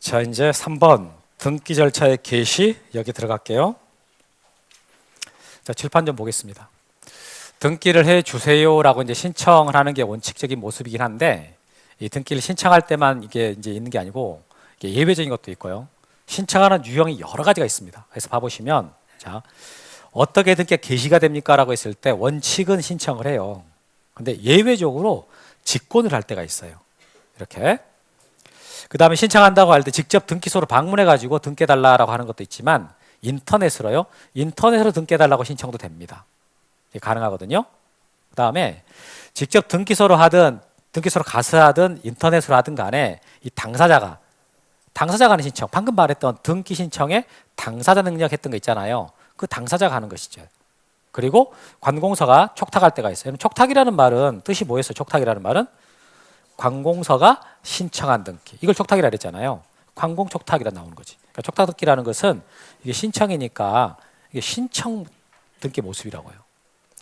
자, 이제 3번 등기 절차의 개시 여기 들어갈게요. 자, 칠판 좀 보겠습니다. 등기를 해 주세요라고 이제 신청을 하는 게 원칙적인 모습이긴 한데, 이 등기를 신청할 때만 이게 이제 있는 게 아니고 이게 예외적인 것도 있고요. 신청하는 유형이 여러 가지가 있습니다. 그래서 봐보시면, 자, 어떻게 등기가 개시가 됩니까라고 했을 때 원칙은 신청을 해요. 근데 예외적으로 직권을 할 때가 있어요. 이렇게. 그 다음에 신청한다고 할 때 직접 등기소로 방문해가지고 등기해달라고 하는 것도 있지만, 인터넷으로요. 인터넷으로 등기해달라고 신청도 됩니다. 이게 가능하거든요. 그 다음에 직접 등기소로 하든 등기소로 가서 하든 인터넷으로 하든 간에 이 당사자가 하는 신청, 방금 말했던 등기 신청에 당사자 능력했던 거 있잖아요. 그 당사자가 하는 것이죠. 그리고 관공서가 촉탁할 때가 있어요. 촉탁이라는 말은 뜻이 뭐였어요? 촉탁이라는 말은 관공서가 신청한 등기, 이걸 촉탁이라 그랬잖아요. 관공 촉탁이라 나오는 거지. 그러니까 촉탁 등기라는 것은 이게 신청이니까 이게 신청 등기 모습이라고요.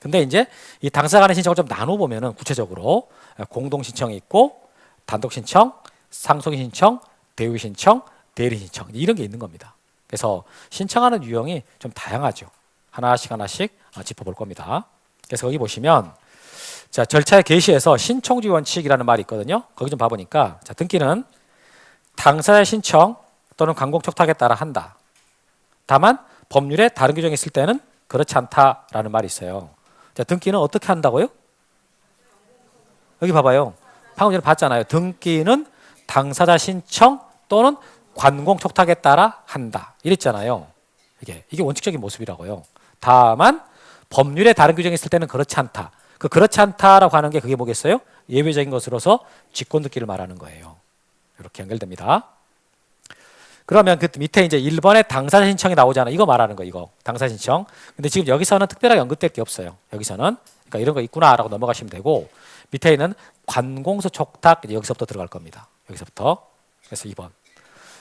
근데 이제 이 당사자 간의 신청을 좀 나눠 보면은 구체적으로 공동 신청이 있고 단독 신청, 상속 신청, 대유 신청, 대리 신청, 이런 게 있는 겁니다. 그래서 신청하는 유형이 좀 다양하죠. 하나씩 짚어볼 겁니다. 그래서 거기 보시면, 자, 절차의 개시에서 신청주의 원칙이라는 말이 있거든요. 거기 좀 봐보니까, 자, 등기는 당사자의 신청 또는 관공 촉탁에 따라 한다. 다만 법률에 다른 규정이 있을 때는 그렇지 않다라는 말이 있어요. 자, 등기는 어떻게 한다고요? 여기 봐봐요. 방금 전에 봤잖아요. 등기는 당사자 신청 또는 관공 촉탁에 따라 한다. 이랬잖아요. 이게 원칙적인 모습이라고요. 다만 법률에 다른 규정이 있을 때는 그렇지 않다. 그 그렇지 않다라고 하는 게 그게 뭐겠어요? 예외적인 것으로서 직권 등기를 말하는 거예요. 이렇게 연결됩니다. 그러면 그 밑에 이제 1번에 당사자 신청이 나오잖아요. 이거 말하는 거, 이거 당사자 신청. 근데 지금 여기서는 특별하게 언급될 게 없어요. 여기서는. 그러니까 이런 거 있구나라고 넘어가시면 되고, 밑에 있는 관공서 촉탁, 여기서부터 들어갈 겁니다. 여기서부터. 그래서 2번.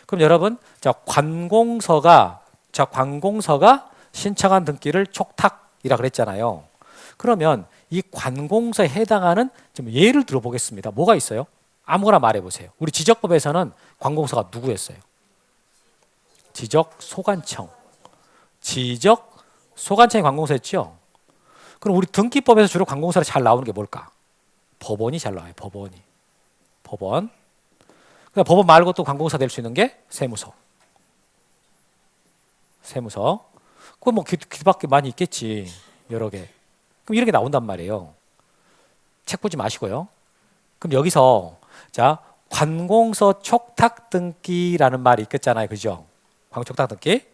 그럼 여러분, 자, 관공서가 신청한 등기를 촉탁이라 그랬잖아요. 그러면 이 관공서에 해당하는 좀 예를 들어보겠습니다. 뭐가 있어요? 아무거나 말해보세요. 우리 지적법에서는 관공서가 누구였어요? 지적소관청이 관공서였죠? 그럼 우리 등기법에서 주로 관공서로 잘 나오는 게 뭘까? 법원이 잘 나와요. 법원. 그러니까 법원 말고 또 관공서 될 수 있는 게 세무서. 그건 뭐 귀밖에 많이 있겠지. 여러 개. 그럼 이런 게 나온단 말이에요. 책 보지 마시고요. 그럼 여기서, 자, 관공서 촉탁 등기라는 말이 있겠잖아요. 그죠? 관공 촉탁 등기.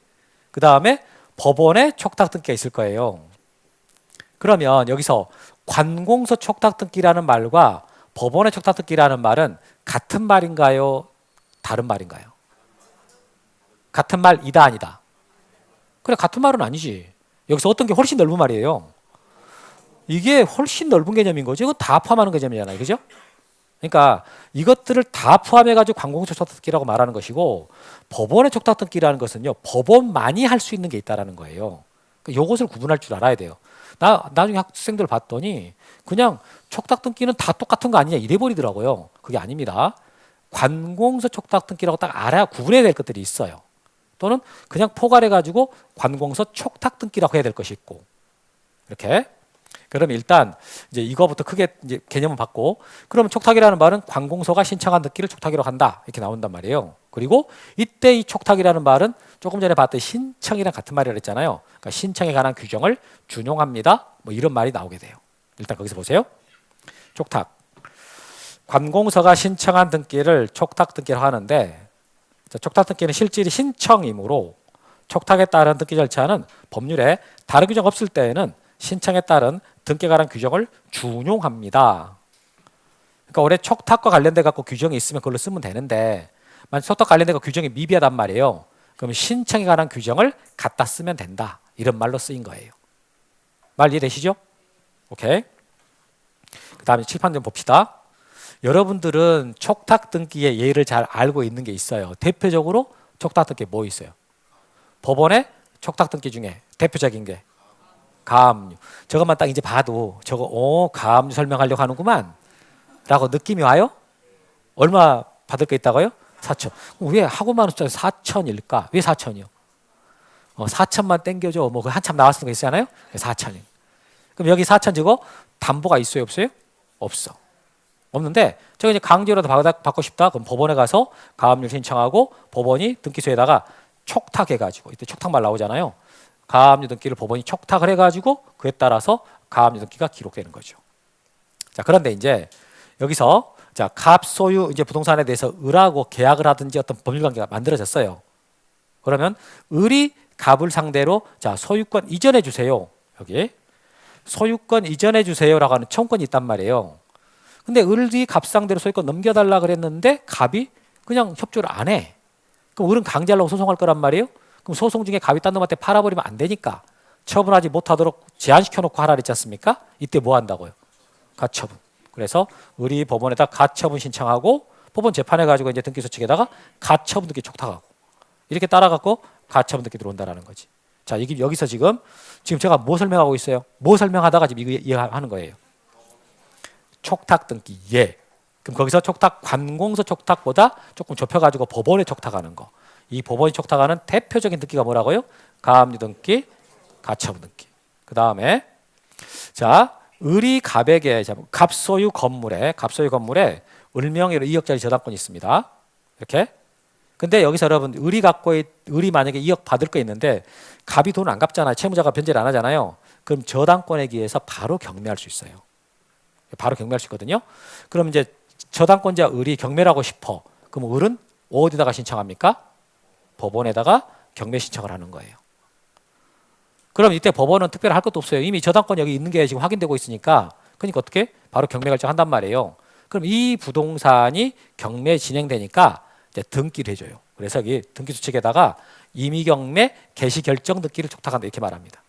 그 다음에 법원의 촉탁 등기가 있을 거예요. 그러면 여기서 관공서 촉탁 등기라는 말과 법원의 촉탁 등기라는 말은 같은 말인가요? 다른 말인가요? 같은 말이다, 아니다? 그래, 같은 말은 아니지. 여기서 어떤 게 훨씬 넓은 말이에요. 이게 훨씬 넓은 개념인 거죠. 이건 다 포함하는 개념이잖아요. 그죠? 그러니까 이것들을 다 포함해가지고 관공서 촉탁 등기라고 말하는 것이고, 법원의 촉탁 등기라는 것은요, 법원만이 할 수 있는 게 있다는 거예요. 그러니까 이것을 구분할 줄 알아야 돼요. 나중에 학생들 봤더니 그냥 촉탁 등기는 다 똑같은 거 아니냐 이래버리더라고요. 그게 아닙니다. 관공서 촉탁 등기라고 딱 알아야 구분해야 될 것들이 있어요. 또는 그냥 포괄해가지고 관공서 촉탁 등기라고 해야 될 것이 있고, 이렇게. 그럼 일단 이제 이거부터 크게 이제 개념을 받고, 그러면 촉탁이라는 말은 관공서가 신청한 등기를 촉탁이라고 한다, 이렇게 나온단 말이에요. 그리고 이때 이 촉탁이라는 말은 조금 전에 봤던 신청이랑 같은 말이라고 했잖아요. 그러니까 신청에 관한 규정을 준용합니다, 뭐 이런 말이 나오게 돼요. 일단 거기서 보세요. 촉탁. 관공서가 신청한 등기를 촉탁 등기라고 하는데, 촉탁 등기는 실질이 신청이므로 촉탁에 따른 등기 절차는 법률에 다른 규정 없을 때에는 신청에 따른 등기에 관한 규정을 준용합니다. 그러니까 원래 촉탁과 관련돼 갖고 규정이 있으면 그걸로 쓰면 되는데, 만약 촉탁 관련돼 갖고 규정이 미비하단 말이에요. 그럼 신청에 관한 규정을 갖다 쓰면 된다, 이런 말로 쓰인 거예요. 말 이해되시죠? 오케이. 그 다음에 칠판 좀 봅시다. 여러분들은 촉탁 등기의 예를 잘 알고 있는 게 있어요. 대표적으로 촉탁 등기 뭐 있어요? 법원의 촉탁 등기 중에 대표적인 게 가압류. 저것만 딱 이제 봐도 저거 가압류 설명하려고 하는구만 라고 느낌이 와요? 얼마 받을 거 있다고요? 4천. 왜 하고 많은 숫자 4천일까? 왜 4천이요? 4천만 땡겨줘. 뭐 한참 나왔던 거 있잖아요. 4천이. 그럼 여기 4천 지고 담보가 있어요, 없어요? 없어. 없는데 제가 이제 강제로도 받고 싶다. 그럼 법원에 가서 가압류 신청하고 법원이 등기소에다가 촉탁해가지고 이때 촉탁말 나오잖아요. 가압류 등기를 법원이 촉탁을 해가지고 그에 따라서 가압류 등기가 기록되는 거죠. 자, 그런데 이제 여기서 자, 갑 소유 이제 부동산에 대해서 을하고 계약을 하든지 어떤 법률 관계가 만들어졌어요. 그러면 을이 갑을 상대로 자, 소유권 이전해 주세요. 여기 소유권 이전해 주세요라고 하는 청구권이 있단 말이에요. 근데 을이 갑 상대로 소유권 넘겨달라 그랬는데 갑이 그냥 협조를 안 해. 그럼 을은 강제하려고 소송할 거란 말이에요. 그럼 소송 중에 갑이 딴 놈한테 팔아버리면 안 되니까 처분하지 못하도록 제한시켜놓고 하라 그랬지 않습니까? 이때 뭐 한다고요? 가처분. 그래서 을이 법원에다 가처분 신청하고 법원 재판해 가지고 이제 등기소 측에다가 가처분 등기 촉탁하고 이렇게 따라갖고 가처분 등기 들어온다라는 거지. 자, 이게 여기서 지금 제가 뭐 설명하고 있어요? 뭐 설명하다가 지금 이거 이해하는 거예요? 촉탁 등기 예. 그럼 거기서 촉탁 관공서 촉탁보다 조금 좁혀가지고 법원에 촉탁하는 거. 이 법원이 촉탁하는 대표적인 등기가 뭐라고요? 가압류 등기, 가처분 등기. 그 다음에 자, 을이 갑에게 갑소유 건물에 을명의로 2억짜리 저당권이 있습니다. 이렇게. 근데 여기서 여러분 을이 만약에 2억 받을 거 있는데 갑이 돈을 안 갚잖아요. 채무자가 변제를 안 하잖아요. 그럼 저당권에 기해서 바로 경매할 수 있어요. 바로 경매할 수 있거든요. 그럼 이제 저당권자 을이 경매를 하고 싶어. 그럼 을은 어디다가 신청합니까? 법원에다가 경매 신청을 하는 거예요. 그럼 이때 법원은 특별히 할 것도 없어요. 이미 저당권 여기 있는 게 지금 확인되고 있으니까 그러니까 어떻게? 바로 경매 결정한단 말이에요. 그럼 이 부동산이 경매 진행되니까 이제 등기를 해줘요. 그래서 여기 등기소 측에다가 임의경매 개시 결정 등기를 촉탁한다 이렇게 말합니다.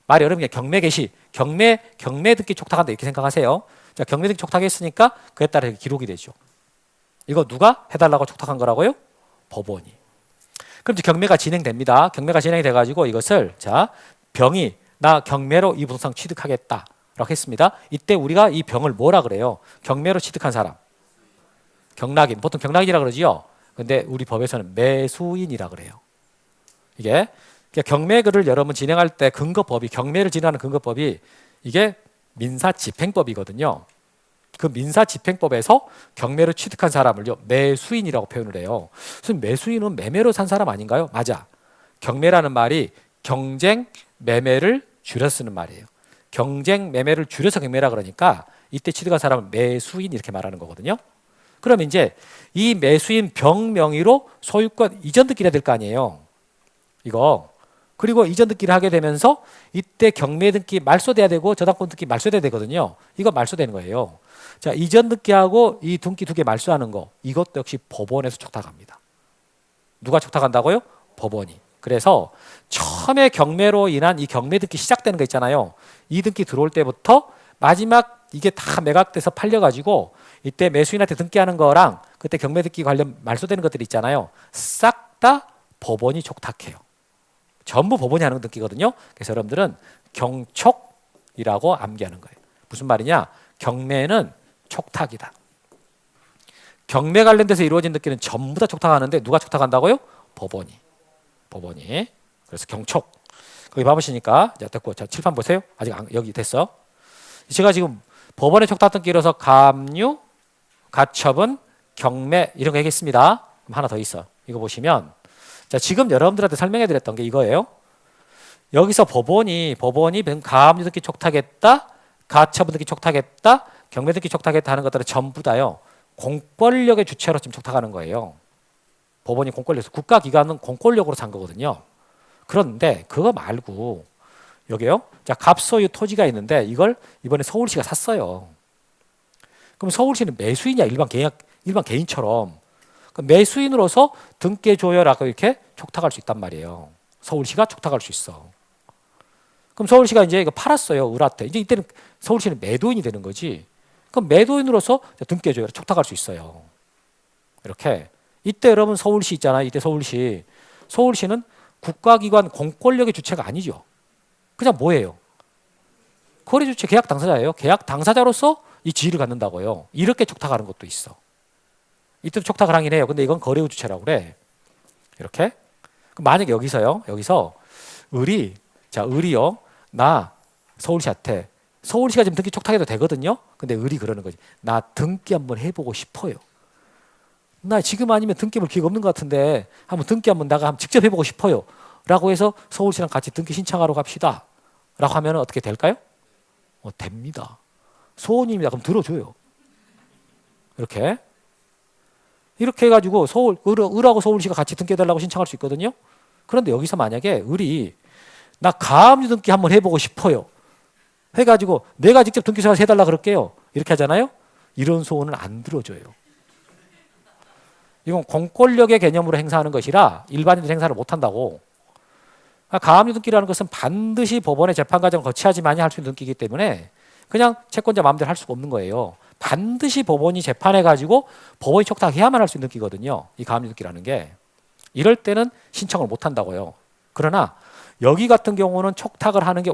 말이 어려운 게 경매 개시, 경매 등기 촉탁한다 이렇게 생각하세요. 자, 경매 등기 촉탁했으니까 그에 따라 기록이 되죠. 이거 누가 해달라고 촉탁한 거라고요? 법원이. 그럼 이제 경매가 진행됩니다. 경매가 진행이 돼가지고 이것을 자, 병이 나 경매로 이 부동산 취득하겠다라고 했습니다. 이때 우리가 이 병을 뭐라 그래요? 경매로 취득한 사람. 경락인. 보통 경락인이라 그러지요. 근데 우리 법에서는 매수인이라 그래요. 이게 경매를 여러분 진행할 때 근거법이 경매를 진행하는 근거법이 이게 민사집행법이거든요. 그 민사집행법에서 경매를 취득한 사람을요 매수인이라고 표현을 해요. 그래서 매수인은 매매로 산 사람 아닌가요? 맞아. 경매라는 말이 경쟁 매매를 줄여서 쓰는 말이에요. 경쟁 매매를 줄여서 경매라 그러니까 이때 취득한 사람은 매수인 이렇게 말하는 거거든요. 그럼 이제 이 매수인 병 명의로 소유권 이전 등기를 해야 될 거 아니에요. 이거. 그리고 이전 등기를 하게 되면서 이때 경매 등기 말소돼야 되고 저당권 등기 말소돼야 되거든요. 이거 말소되는 거예요. 자, 이전 등기하고 이 등기 두 개 말소하는 거 이것도 역시 법원에서 촉탁합니다. 누가 촉탁한다고요? 법원이. 그래서 처음에 경매로 인한 이 경매 등기 시작되는 거 있잖아요. 이 등기 들어올 때부터 마지막 이게 다 매각돼서 팔려가지고 이때 매수인한테 등기하는 거랑 그때 경매 등기 관련 말소되는 것들이 있잖아요. 싹 다 법원이 촉탁해요. 전부 법원이 하는 등기거든요. 그래서 여러분들은 경촉이라고 암기하는 거예요. 무슨 말이냐? 경매는 촉탁이다. 경매 관련돼서 이루어진 등기는 전부 다 촉탁하는데 누가 촉탁한다고요? 법원이. 그래서 경촉. 거기 봐보시니까 자, 됐고. 자, 칠판 보세요. 아직 여기 됐어. 제가 지금 법원의 촉탁 등기로서 가압류, 가처분, 경매 이런 거 얘기했습니다. 그럼 하나 더 있어. 이거 보시면 자, 지금 여러분들한테 설명해 드렸던 게 이거예요. 여기서 법원이 가압류 등기 촉탁했다, 가처분 등기 촉탁했다, 경매 등기 촉탁했다 하는 것들은 전부 다요. 공권력의 주체로 지금 촉탁하는 거예요. 법원이 공권력에서 국가기관은 공권력으로 산 거거든요. 그런데 그거 말고 여기요. 자, 갑소유 토지가 있는데 이걸 이번에 서울시가 샀어요. 그럼 서울시는 매수인이야. 일반 개인처럼. 매수인으로서 등기해 줘요라고 이렇게 촉탁할 수 있단 말이에요. 서울시가 촉탁할 수 있어. 그럼 서울시가 이제 이거 팔았어요. 을한테. 이제 이때는 서울시는 매도인이 되는 거지. 그럼 매도인으로서 등기해 줘요. 촉탁할 수 있어요. 이렇게. 이때 여러분 서울시 있잖아요. 이때 서울시는 국가기관 공권력의 주체가 아니죠. 그냥 뭐예요? 거래 주체 계약 당사자예요. 계약 당사자로서 이 지위를 갖는다고요. 이렇게 촉탁하는 것도 있어. 이때도 촉탁을 하긴 해요. 근데 이건 거래후 주체라고 그래. 이렇게. 만약에 여기서 을이요. 나 서울시한테 서울시가 지금 등기 촉탁해도 되거든요. 근데 을이 그러는 거지. 나 등기 한번 해보고 싶어요. 나 지금 아니면 등기 해볼 기회가 없는 것 같은데 한번 등기 한번 내가 한번 직접 해보고 싶어요. 라고 해서 서울시랑 같이 등기 신청하러 갑시다. 라고 하면 어떻게 될까요? 됩니다. 소원입니다. 그럼 들어줘요. 이렇게 해가지고 을하고 서울시가 같이 등기해달라고 신청할 수 있거든요. 그런데 여기서 만약에 을이 나 가압류 등기 한번 해보고 싶어요. 해가지고 내가 직접 등기소에서 해달라 그럴게요. 이렇게 하잖아요. 이런 소원은 안 들어줘요. 이건 공권력의 개념으로 행사하는 것이라 일반인들 행사를 못한다고. 가압류 등기라는 것은 반드시 법원의 재판 과정을 거치하지만이 할 수 있는 등기이기 때문에 그냥 채권자 마음대로 할 수가 없는 거예요. 반드시 법원이 재판해가지고 법원이 촉탁해야만 할 수 있는 등기거든요. 이 가압류 등기라는 게. 이럴 때는 신청을 못한다고요. 그러나 여기 같은 경우는 촉탁을 하는 게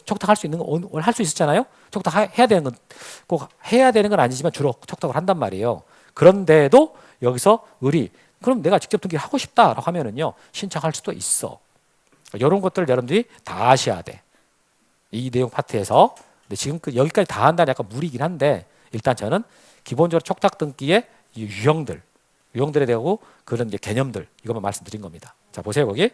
촉탁할 수 있는 건 할 수 있었잖아요. 촉탁해야 되는 건 꼭 해야 되는 건 아니지만 주로 촉탁을 한단 말이에요. 그런데도 여기서 을이 그럼 내가 직접 등기를 하고 싶다라고 하면은요 신청할 수도 있어. 이런 것들을 여러분들이 다 아셔야 돼. 이 내용 파트에서. 근데 지금 여기까지 다 한다는 약간 무리긴 한데 일단 저는 기본적으로 촉탁 등기의 유형들에 대하고 그런 이제 개념들 이것만 말씀드린 겁니다. 자 보세요 거기.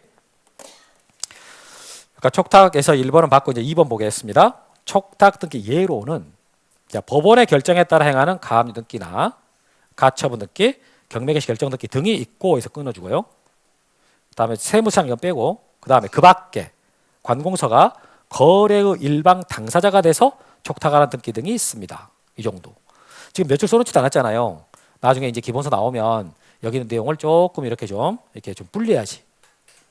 그러니까 촉탁에서 1번은 받고 이제 2번 보겠습니다. 촉탁 등기 예로는 법원의 결정에 따라 행하는 가압류 등기나 가처분 등기, 경매개시 결정 등기 등이 있고 해서 끊어주고요. 그다음에 세무상 이건 빼고 그다음에 그 밖에 관공서가 거래의 일방 당사자가 돼서 촉탁하는 등기 등이 있습니다. 이 정도. 지금 몇 줄 써놓지도 않았잖아요. 나중에 이제 기본서 나오면 여기 있는 내용을 조금 이렇게 좀 불려야지.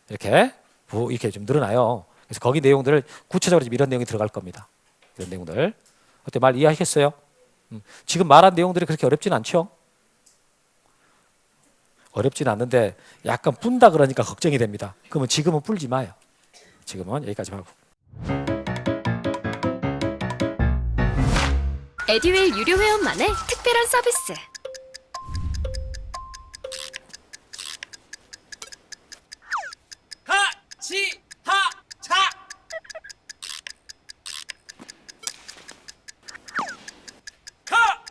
이렇게 좀 늘어나요. 그래서 거기 내용들을 구체적으로 이런 내용이 들어갈 겁니다. 이런 내용들. 어때 말 이해하셨어요? 지금 말한 내용들이 그렇게 어렵진 않죠? 어렵진 않는데 약간 푼다 그러니까 걱정이 됩니다. 그러면 지금은 풀지 마요. 지금은 여기까지 하고. 에듀윌 유료 회원만의 특별한 서비스. 가치하차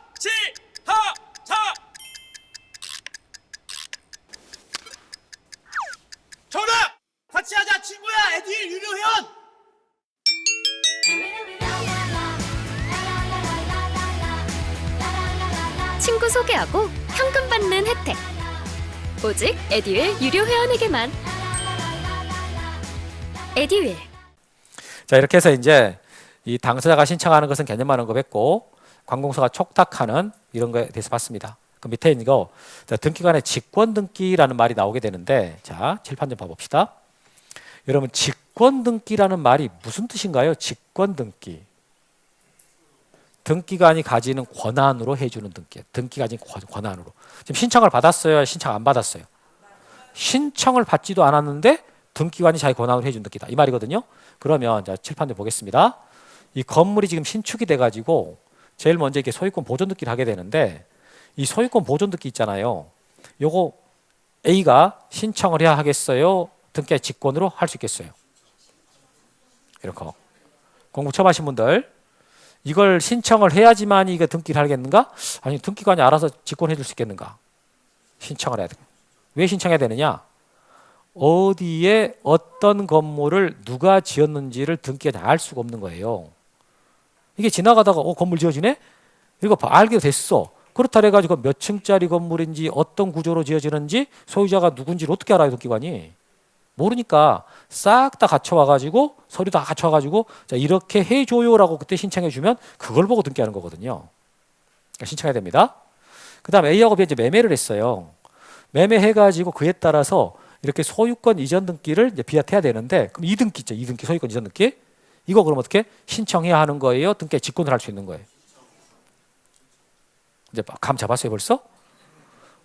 가치하차 정답! 같이 하자 친구야 에듀윌 유료 회원 친구 소개하고 현금 받는 혜택. 오직 에듀윌 유료 회원에게만. 에듀윌. 자 이렇게 해서 이제 이 당사자가 신청하는 것은 개념화하는 거 뺐고 관공서가 촉탁하는 이런 거에 대해서 봤습니다. 그 밑에 있는 거 등기관의 직권 등기라는 말이 나오게 되는데 자 칠판 좀 봐봅시다. 여러분 직권 등기라는 말이 무슨 뜻인가요? 직권 등기. 등기관이 가지는 권한으로 해주는 등기. 등기가 가진 권한으로. 지금 신청을 받았어요? 신청 안 받았어요? 신청을 받지도 않았는데 등기관이 자기 권한으로 해준 등기다. 이 말이거든요. 그러면 자 칠판을 보겠습니다. 이 건물이 지금 신축이 돼가지고 제일 먼저 이렇게 소유권 보존 등기를 하게 되는데 이 소유권 보존 등기 있잖아요. 요거 A가 신청을 해야 하겠어요? 등기 직권으로 할 수 있겠어요? 이렇게 공부 처음 하신 분들 이걸 신청을 해야지만 이거 등기를 하겠는가? 아니 등기관이 알아서 직권해 줄 수 있겠는가? 신청을 해야 돼. 왜 신청해야 되느냐? 어디에 어떤 건물을 누가 지었는지를 등기관이 알 수가 없는 거예요. 이게 지나가다가 건물 지어지네? 이거 알게 됐어. 그렇다 해가지고 몇 층짜리 건물인지 어떤 구조로 지어지는지 소유자가 누군지를 어떻게 알아요 등기관이? 모르니까 싹 다 갖춰와가지고 서류 다 갖춰와가지고 자 이렇게 해줘요라고 그때 신청해주면 그걸 보고 등기하는 거거든요. 그러니까 신청해야 됩니다. 그 다음 A하고 B 이제 매매를 했어요. 매매해가지고 그에 따라서 이렇게 소유권 이전 등기를 이제 B한테 해야 되는데 그럼 이등기 있죠. 이등기 소유권 이전 등기 이거 그럼 어떻게 신청해야 하는 거예요? 등기에 직권을 할 수 있는 거예요. 이제 감 잡았어요 벌써?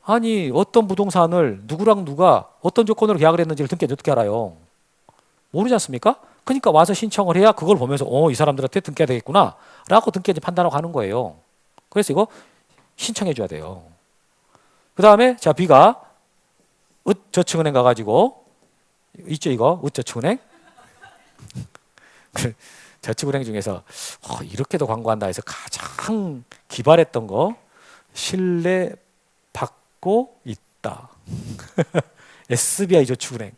아니 어떤 부동산을 누구랑 누가 어떤 조건으로 계약을 했는지를 등기관이 어떻게 알아요? 모르지 않습니까? 그러니까 와서 신청을 해야 그걸 보면서 이 사람들한테 등기해야 되겠구나 라고 등기관이 판단하고 하는 거예요. 그래서 이거 신청해 줘야 돼요. 그 다음에 자 B가 저축은행 가가지고 있죠 이거 저축은행. 저축은행 중에서 이렇게도 광고한다 해서 가장 기발했던 거 신뢰받고 있다. SBI 저축은행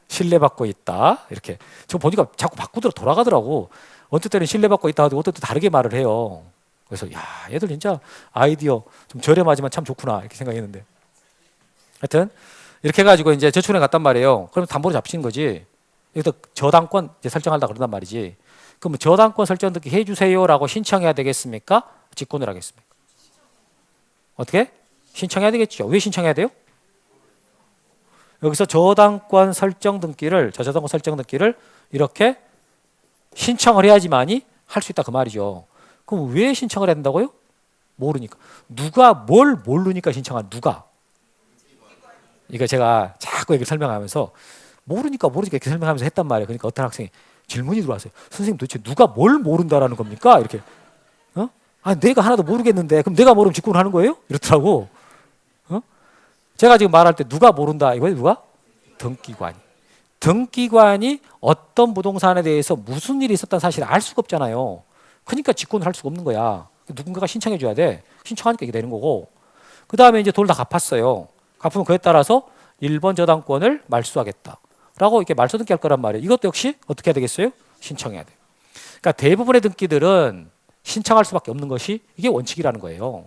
신뢰받고 있다 이렇게. 저 보니까 자꾸 바꾸더라 돌아가더라고. 어떨 때는 신뢰받고 있다 하고 어떨 때 다르게 말을 해요. 그래서 야 얘들 진짜 아이디어 좀 저렴하지만 참 좋구나 이렇게 생각했는데 하여튼 이렇게 해가지고 이제 저축은행 갔단 말이에요. 그러면 담보로 잡히는 거지. 여기서 저당권 이제 설정하려고 그런단 말이지. 그럼 저당권 설정 듣기 해주세요라고 신청해야 되겠습니까? 직권을 하겠습니까? 어떻게? 신청해야 되겠죠. 왜 신청해야 돼요? 여기서 저당권 설정 등기를 저당권 설정 등기를 이렇게 신청을 해야지만이 할 수 있다 그 말이죠. 그럼 왜 신청을 해야 된다고요? 모르니까. 누가 뭘 모르니까 신청한 누가? 이거 제가 자꾸 얘기를 설명하면서 모르니까 이렇게 설명하면서 했단 말이에요. 그러니까 어떤 학생이 질문이 들어왔어요. 선생님 도대체 누가 뭘 모른다라는 겁니까? 이렇게. 내가 하나도 모르겠는데 그럼 내가 모르면 직권을 하는 거예요? 이렇더라고. 제가 지금 말할 때 누가 모른다 이거예요? 누가? 등기관이. 등기관이 어떤 부동산에 대해서 무슨 일이 있었다는 사실을 알 수가 없잖아요. 그러니까 직권을 할 수가 없는 거야. 누군가가 신청해 줘야 돼. 신청하니까 이게 되는 거고. 그 다음에 이제 돈을 다 갚았어요. 갚으면 그에 따라서 1번 저당권을 말소하겠다 라고 이렇게 말소 등기할 거란 말이에요. 이것도 역시 어떻게 해야 되겠어요? 신청해야 돼요. 그러니까 대부분의 등기들은 신청할 수밖에 없는 것이 이게 원칙이라는 거예요.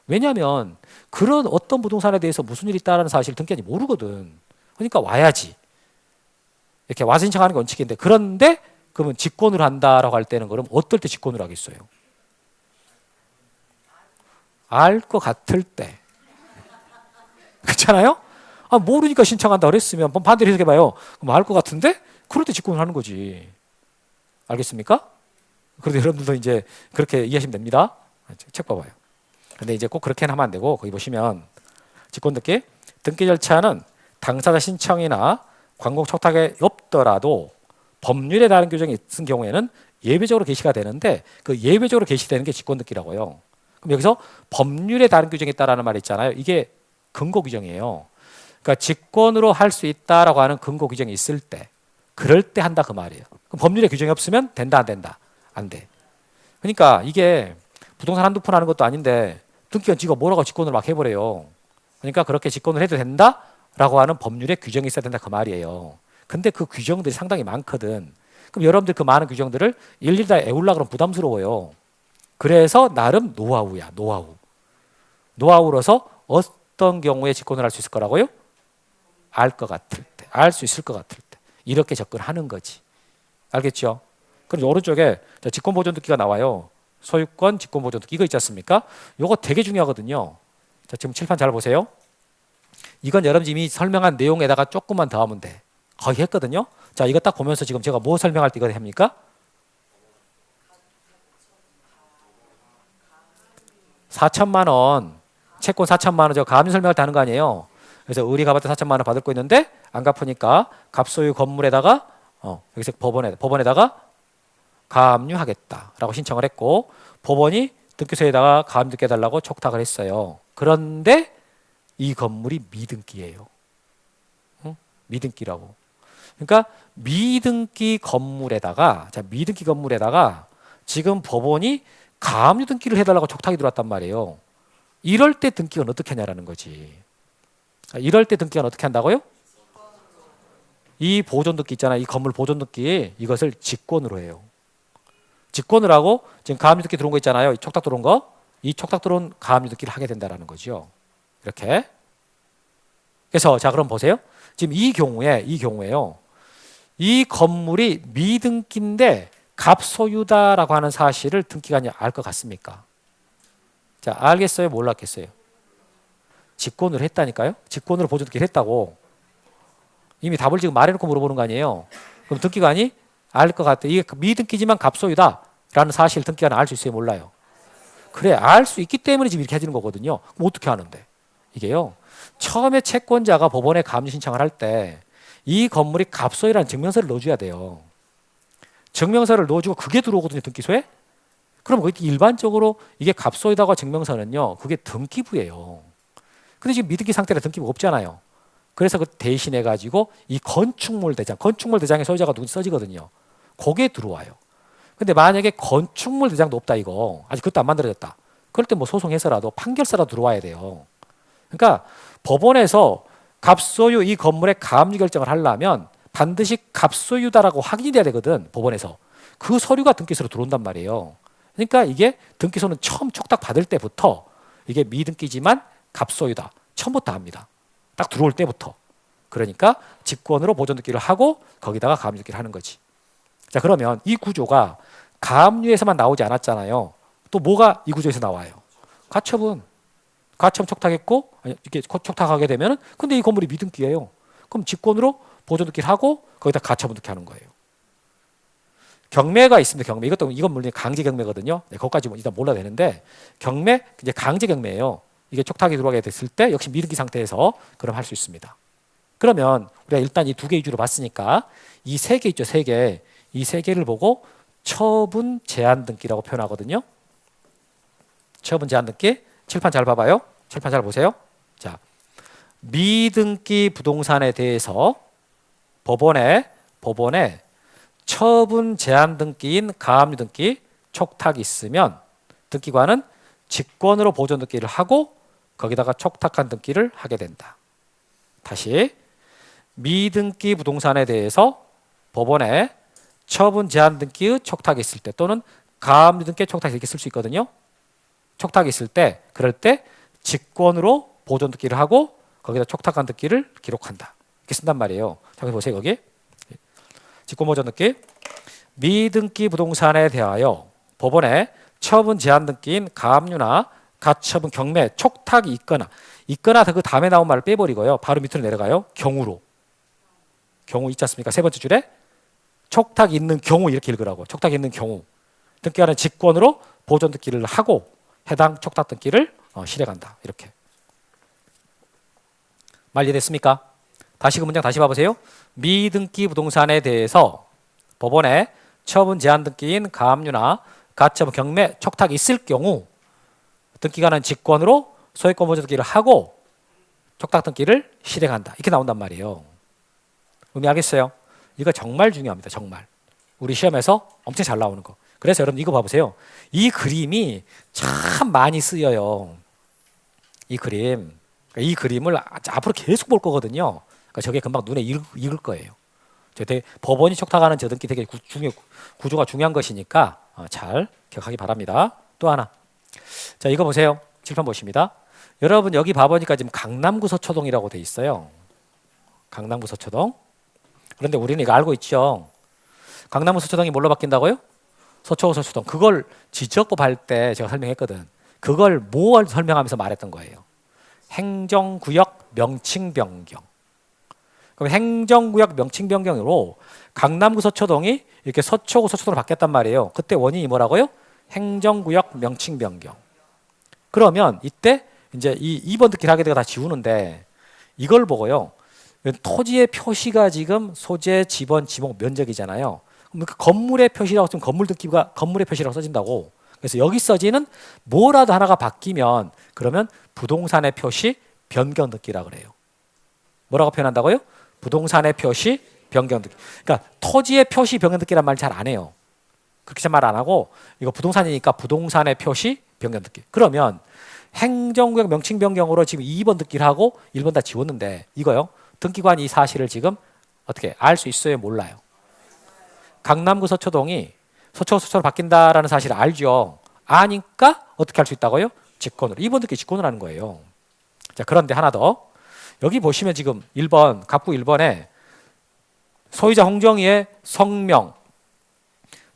왜냐하면 그런 어떤 부동산에 대해서 무슨 일이 있다는 사실을 등기관이 모르거든. 그러니까 와야지. 이렇게 와서 신청하는 게 원칙인데 그런데 그러면 직권을 한다라고 할 때는 그럼 어떨 때 직권을 하겠어요? 알 것 같을 때. 그렇잖아요? 모르니까 신청한다 그랬으면 반대로 해석해봐요. 그럼 알 것 같은데? 그럴 때 직권을 하는 거지. 알겠습니까? 그래도 여러분들도 이제 그렇게 이해하시면 됩니다. 책 봐봐요. 근데 이제 꼭 그렇게는 하면 안 되고 거기 보시면 직권 등기 등기 절차는 당사자 신청이나 광고 청탁에 없더라도 법률에 따른 규정이 있은 경우에는 예외적으로 게시가 되는데 그 예외적으로 게시되는 게 직권 등기라고요. 그럼 여기서 법률에 따른 규정이 있다라는 말이 있잖아요. 이게 근거 규정이에요. 그러니까 직권으로 할 수 있다라고 하는 근거 규정이 있을 때 그럴 때 한다 그 말이에요. 그럼 법률에 규정이 없으면 된다 안 된다? 안 돼. 그러니까 이게 부동산 한두 푼 하는 것도 아닌데 등기관 지가 뭐라고 직권을 막 해버려요. 그러니까 그렇게 직권을 해도 된다라고 하는 법률에 규정이 있어야 된다 그 말이에요. 근데 그 규정들이 상당히 많거든. 그럼 여러분들 그 많은 규정들을 일일이 다 외우려고 그러면 부담스러워요. 그래서 나름 노하우야. 노하우로서 어떤 경우에 직권을 할 수 있을 거라고요? 알 것 같을 때, 알 수 있을 것 같을 때 이렇게 접근하는 거지. 알겠죠? 그럼 오른쪽에 직권보존등기가 나와요. 소유권 직권보존등기 이거 있지 않습니까? 이거 되게 중요하거든요. 자, 지금 칠판 잘 보세요. 이건 여러분이 이미 설명한 내용에다가 조금만 더 하면 돼. 거의 했거든요. 자, 이거 딱 보면서 지금 제가 뭐 설명할 때 이거 합니까? 4천만 원, 채권 4천만 원, 저 가압류 설명할 때 하는 거 아니에요. 그래서 의리 갚을 때 4천만 원 받을 거 있는데 안 갚으니까 갑소유 건물에다가 여기서 법원에다가 가압류하겠다라고 신청을 했고 법원이 등기소에다가 가압류 해달라고 촉탁을 했어요. 그런데 이 건물이 미등기예요. 미등기라고. 그러니까 미등기 건물에다가 지금 법원이 가압류 등기를 해달라고 촉탁이 들어왔단 말이에요. 이럴 때 등기관 어떻게 하냐라는 거지. 이럴 때 등기관 어떻게 한다고요? 이 보존등기 있잖아요. 이 건물 보존등기 이것을 직권으로 해요. 직권을 하고 지금 가압류 등기 들어온 거 있잖아요. 이 촉탁 들어온 거. 이 촉탁 들어온 가압류 등기를 하게 된다라는 거죠. 이렇게. 그래서 자 그럼 보세요. 지금 이 경우에요. 이 건물이 미등기인데 갑소유다라고 하는 사실을 등기관이 알 것 같습니까? 자, 알겠어요? 몰랐겠어요? 직권을 했다니까요? 직권으로 보존등기를 했다고. 이미 답을 지금 말해놓고 물어보는 거 아니에요? 그럼 등기관이 알 것 같아. 이게 미등기지만 갑소유다라는 사실 등기관은 알 수 있어요? 몰라요? 그래, 알 수 있기 때문에 지금 이렇게 해주는 거거든요. 그럼 어떻게 하는데? 이게요. 처음에 채권자가 법원에 가압류 신청을 할 때 이 건물이 갑소유라는 증명서를 넣어줘야 돼요. 증명서를 넣어주고 그게 들어오거든요. 등기소에. 그럼 일반적으로 이게 갑소유다가 증명서는요, 그게 등기부예요. 근데 지금 미등기 상태라 등기부가 없잖아요. 그래서 그 대신해 가지고 이 건축물 대장, 건축물 대장의 소유자가 누군지 써지거든요. 거기에 들어와요. 근데 만약에 건축물 대장도 없다 이거, 아직 그것도 안 만들어졌다. 그럴 때 뭐 소송해서라도 판결서라도 들어와야 돼요. 그러니까 법원에서 갑소유 이 건물의 가압류 결정을 하려면 반드시 갑소유다라고 확인이 돼야 되거든, 법원에서. 그 서류가 등기소로 들어온단 말이에요. 그러니까 이게 등기소는 처음 촉탁 받을 때부터 이게 미등기지만 갑소유다. 처음부터 합니다. 딱 들어올 때부터. 그러니까 직권으로 보존등기를 하고 거기다가 가압류 등기를 하는 거지. 자, 그러면 이 구조가 가압류에서만 나오지 않았잖아요. 또 뭐가 이 구조에서 나와요? 가처분. 가처분 촉탁했고 이렇게 촉탁하게 되면은 근데 이 건물이 미등기예요. 그럼 직권으로 보존등기를 하고 거기다 가처분 등기하는 거예요. 경매가 있습니다. 경매. 이건 물론 강제 경매거든요. 네, 그것까지 일단 몰라도 되는데 경매 이제 강제 경매예요. 이게 촉탁이 들어가게 됐을 때 역시 미등기 상태에서 그럼 할 수 있습니다. 그러면 우리가 일단 이 두 개 위주로 봤으니까 이 세 개 있죠, 세 개. 이 세 개를 보고 처분 제한 등기라고 표현하거든요. 처분 제한 등기. 칠판 잘 봐봐요. 칠판 잘 보세요. 자, 미등기 부동산에 대해서 법원에 처분 제한 등기인 가압류 등기 촉탁이 있으면 등기관은 직권으로 보존 등기를 하고 거기다가 촉탁한 등기를 하게 된다. 다시 미등기 부동산에 대해서 법원에 처분 제한 등기의 촉탁이 있을 때 또는 가압류 등기 촉탁이 이렇게 쓸 수 있거든요. 촉탁이 있을 때 그럴 때 직권으로 보존 등기를 하고 거기다 촉탁한 등기를 기록한다. 이렇게 쓴단 말이에요. 자, 보세요. 거기 직권 보존 등기 미등기 부동산에 대하여 법원에 처분 제한 등기인 가압류나 가처분 경매 촉탁이 있거나 그 다음에 나온 말을 빼버리고요. 바로 밑으로 내려가요. 경우 있지 않습니까? 세 번째 줄에 촉탁이 있는 경우 이렇게 읽으라고. 촉탁이 있는 경우 등기하는 직권으로 보존 등기를 하고 해당 촉탁 등기를 실행한다. 이렇게. 말 이해됐습니까? 다시 그 문장 다시 봐보세요. 미등기 부동산에 대해서 법원에 처분 제한 등기인 가압류나 가처분 경매 촉탁이 있을 경우 등기관은 직권으로 소유권 보존 등기를 하고 촉탁 등기를 실행한다. 이렇게 나온단 말이에요. 의미하겠어요? 이거 정말 중요합니다. 정말. 우리 시험에서 엄청 잘 나오는 거. 그래서 여러분 이거 봐보세요. 이 그림이 참 많이 쓰여요. 이 그림을 앞으로 계속 볼 거거든요. 그러니까 저게 금방 눈에 익을 거예요. 법원이 촉탁하는 저 등기 되게 구조가 중요한 것이니까 잘 기억하기 바랍니다. 또 하나. 자, 이거 보세요. 칠판 보십니다. 여러분 여기 봐보니까 지금 강남구 서초동이라고 돼 있어요. 강남구 서초동. 그런데 우리는 이거 알고 있죠. 강남구 서초동이 뭘로 바뀐다고요? 서초구 서초동. 그걸 지적법 할 때 제가 설명했거든. 그걸 뭘 설명하면서 말했던 거예요. 행정구역 명칭 변경. 그럼 행정구역 명칭 변경으로 강남구 서초동이 이렇게 서초구 서초동으로 바뀌었단 말이에요. 그때 원인이 뭐라고요? 행정구역 명칭 변경. 그러면 이때 이제 이 2번 등기를 하게 되고 다 지우는데 이걸 보고요. 토지의 표시가 지금 소재, 지번, 지목, 면적이잖아요. 그럼 그 건물의 표시라고 쓰면 건물 등기가 건물의 표시라고 써진다고. 그래서 여기 써지는 뭐라도 하나가 바뀌면 그러면 부동산의 표시 변경 등기라 그래요. 뭐라고 표현한다고요? 부동산의 표시 변경 등기. 그러니까 토지의 표시 변경 등기란 말 잘 안 해요. 그렇게 말 안 하고 이거 부동산이니까 부동산의 표시 변경 등기. 그러면 행정구역 명칭 변경으로 지금 2번 등기를 하고 1번 다 지웠는데 이거요. 등기관이 이 사실을 지금 어떻게 알 수 있어요? 몰라요? 강남구 서초동이 서초로 바뀐다라는 사실을 알죠. 아니까 어떻게 할 수 있다고요? 직권으로. 2번 등기 직권을 하는 거예요. 자, 그런데 하나 더. 여기 보시면 지금 1번 갑구 1번에 소유자 홍정희의 성명,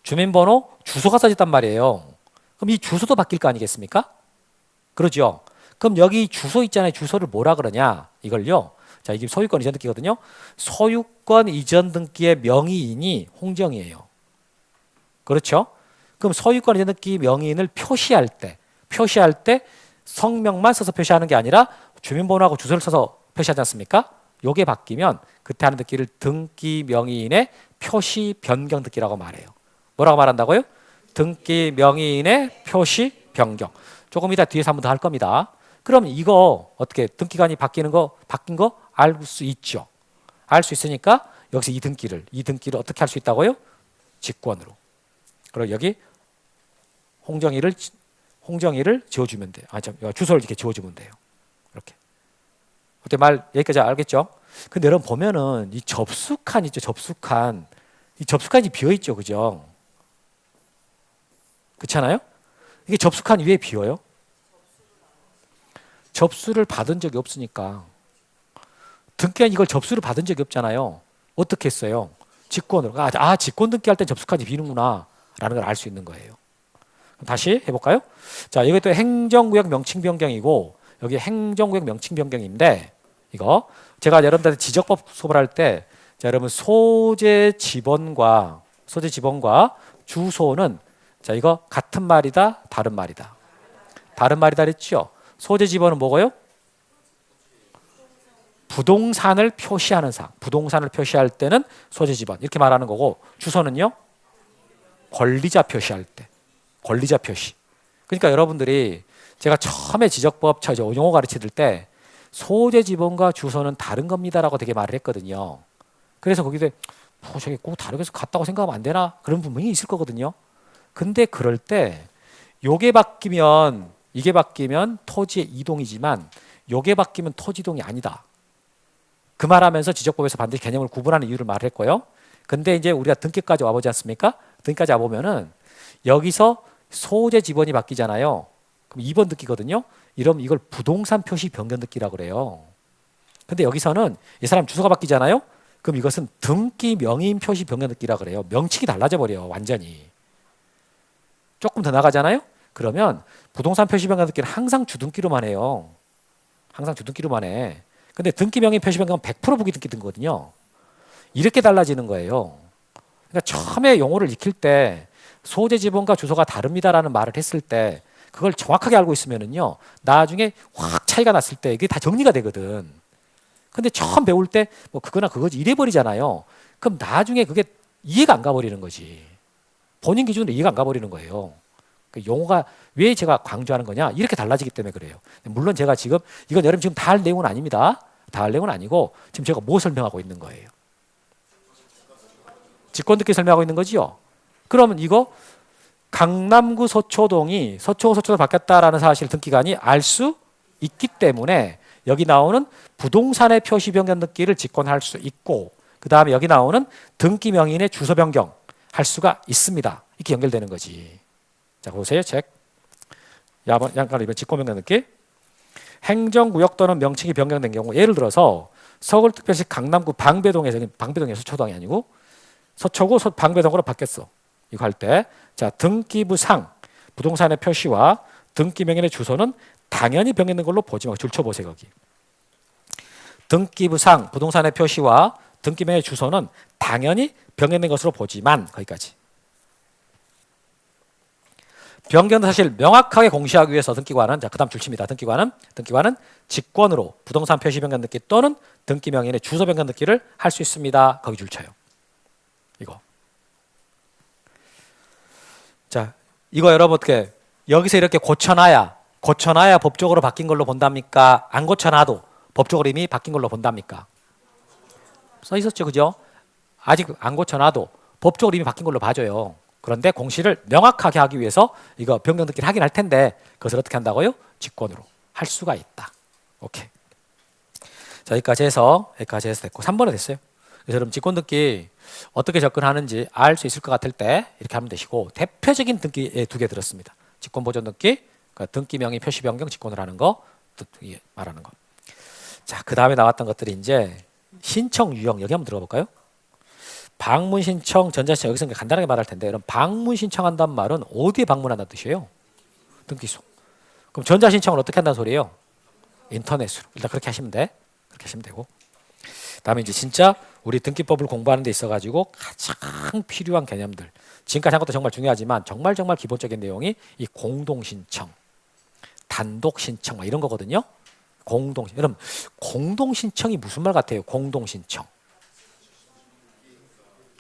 주민번호, 주소가 써졌단 말이에요. 그럼 이 주소도 바뀔 거 아니겠습니까? 그러죠. 그럼 여기 주소 있잖아요. 주소를 뭐라 그러냐? 이걸요. 자, 이게 소유권 이전 등기거든요. 소유권 이전 등기의 명의인이 홍정희예요. 그렇죠? 그럼 소유권 이전 등기 명의인을 표시할 때 성명만 써서 표시하는 게 아니라 주민번호하고 주소를 써서 표시하지 않습니까? 요게 바뀌면 그때 하는 등기를 등기 명의인의 표시 변경 등기라고 말해요. 뭐라고 말한다고요? 등기 명의인의 표시 변경. 조금 이따 뒤에서 한 번 더 할 겁니다. 그럼 이거 어떻게 등기관이 바뀐 거 알 수 있죠. 알 수 있으니까 여기서 이 등기를 어떻게 할 수 있다고요? 직권으로. 그리고 여기 홍정이를 지워주면 돼요. 주소를 이렇게 지워주면 돼요. 이렇게. 어때 말 여기까지 알겠죠? 근데 여러분 보면은 이 접수칸 있죠. 이 접수칸이 비어 있죠, 그죠? 그렇잖아요? 이게 접수칸 위에 비어요? 접수를 받은 적이 없으니까. 등기관 이걸 접수를 받은 적이 없잖아요. 어떻게 했어요? 직권으로. 직권 등기할 땐 접수칸이 비는구나 라는 걸 알 수 있는 거예요. 다시 해볼까요? 자, 이것도 행정구역 명칭 변경이고 여기 행정구역 명칭 변경인데 이거 제가 여러분들한테 지적법 수업을 할 때 여러분 소재 지번과 주소는 자 이거 같은 말이다 다른 말이다. 다른 말이다 그랬죠? 소재 지번은 뭐고요? 부동산을 표시하는 사항. 부동산을 표시할 때는 소재 지번 이렇게 말하는 거고 주소는요? 권리자 표시할 때. 권리자 표시. 그러니까 여러분들이 제가 처음에 지적법 용어 가르칠 때 소재 지번과 주소는 다른 겁니다라고 되게 말을 했거든요. 그래서 거기서 저게 꼭 다르게 해서 같다고 생각하면 안 되나? 그런 분명히 있을 거거든요. 근데 그럴 때 이게 바뀌면 토지의 이동이지만 요게 바뀌면 토지 이동이 아니다. 그 말하면서 지적법에서 반드시 개념을 구분하는 이유를 말을 했고요. 근데 이제 우리가 등기까지 와보지 않습니까? 등기까지 와보면은 여기서 소재 지번이 바뀌잖아요. 그럼 2번 등기거든요. 이러면 이걸 부동산 표시 변경 등기라고 그래요. 근데 여기서는 이 사람 주소가 바뀌잖아요. 그럼 이것은 등기 명의인 표시 변경 등기라고 그래요. 명칭이 달라져 버려요. 완전히. 조금 더 나가잖아요. 그러면 부동산 표시 변경 등기는 항상 주등기로만 해요. 항상 주등기로만 해. 근데 등기 명의 표시 변경은 100% 부기 등기 등거든요. 이렇게 달라지는 거예요. 그러니까 처음에 용어를 익힐 때 소재 지번과 주소가 다릅니다라는 말을 했을 때 그걸 정확하게 알고 있으면은요. 나중에 확 차이가 났을 때 이게 다 정리가 되거든. 근데 처음 배울 때 뭐 그거나 그거지 이래 버리잖아요. 그럼 나중에 그게 이해가 안 가버리는 거지. 본인 기준으로 이해가 안 가버리는 거예요. 그 용어가 왜 제가 강조하는 거냐? 이렇게 달라지기 때문에 그래요. 물론 제가 지금 이건 여러분 지금 다 할 내용은 아닙니다. 다 할 내용은 아니고 지금 제가 뭐 설명하고 있는 거예요? 직권 등기 설명하고 있는 거지요. 그러면 이거 강남구 서초동이 서초로 바뀌었다라는 사실 등기관이 알 수 있기 때문에 여기 나오는 부동산의 표시 변경 등기를 직권할 수 있고 그 다음에 여기 나오는 등기 명의인의 주소 변경 할 수가 있습니다. 이렇게 연결되는 거지. 자 보세요. 책. 양가로 이번 직권 변경 등기. 행정구역 또는 명칭이 변경된 경우 예를 들어서 서울특별시 강남구 방배동에서 서초동이 아니고 서초구 방배동으로 바뀌었어. 이거 할 때 자 등기부 상 부동산의 표시와 등기 명의인의 주소는 당연히 변경된 걸로 보지 말고 줄쳐보세요. 거기. 등기부 상 부동산의 표시와 등기 명의의 주소는 당연히 변경된 것으로 보지만 거기까지. 변경된 사실 명확하게 공시하기 위해서 등기관은 자 그다음 줄칩니다. 등기관은 직권으로 부동산 표시 변경 등기 또는 등기 명의인의 주소 변경 등기를 할 수 있습니다. 거기 줄쳐요. 이거. 자, 이거 여러분 어떻게 여기서 이렇게 고쳐놔야 법적으로 바뀐 걸로 본답니까? 안 고쳐놔도 법적으로 이미 바뀐 걸로 본답니까? 써 있었죠, 그죠? 아직 안 고쳐놔도 법적으로 이미 바뀐 걸로 봐줘요. 그런데 공시를 명확하게 하기 위해서 이거 변경 등기를 하긴 할 텐데 그것을 어떻게 한다고요? 직권으로 할 수가 있다. 오케이. 자, 여기까지 해서 됐고 3번은 됐어요. 그래서 여러분 직권 등기 어떻게 접근하는지 알 수 있을 것 같을 때 이렇게 하면 되시고 대표적인 등기에 2개 들었습니다. 직권 보존 등기, 그러니까 등기 명의 표시 변경 직권을 하는 거 말하는 거. 자, 그 다음에 나왔던 것들이 이제 신청 유형 여기 한번 들어가 볼까요? 방문 신청, 전자신청 여기서 간단하게 말할 텐데 여러분 방문 신청한다는 말은 어디에 방문한다는 뜻이에요? 등기소. 그럼 전자신청은 어떻게 한다는 소리예요? 인터넷으로. 일단 그렇게 하시면 돼. 그렇게 하시면 되고. 다음에 이제 진짜 우리 등기법을 공부하는 데 있어가지고 가장 필요한 개념들. 지금까지 한 것도 정말 중요하지만 정말 기본적인 내용이 이 공동신청, 단독신청 이런 거거든요. 여러분 공동신청이 무슨 말 같아요? 공동신청.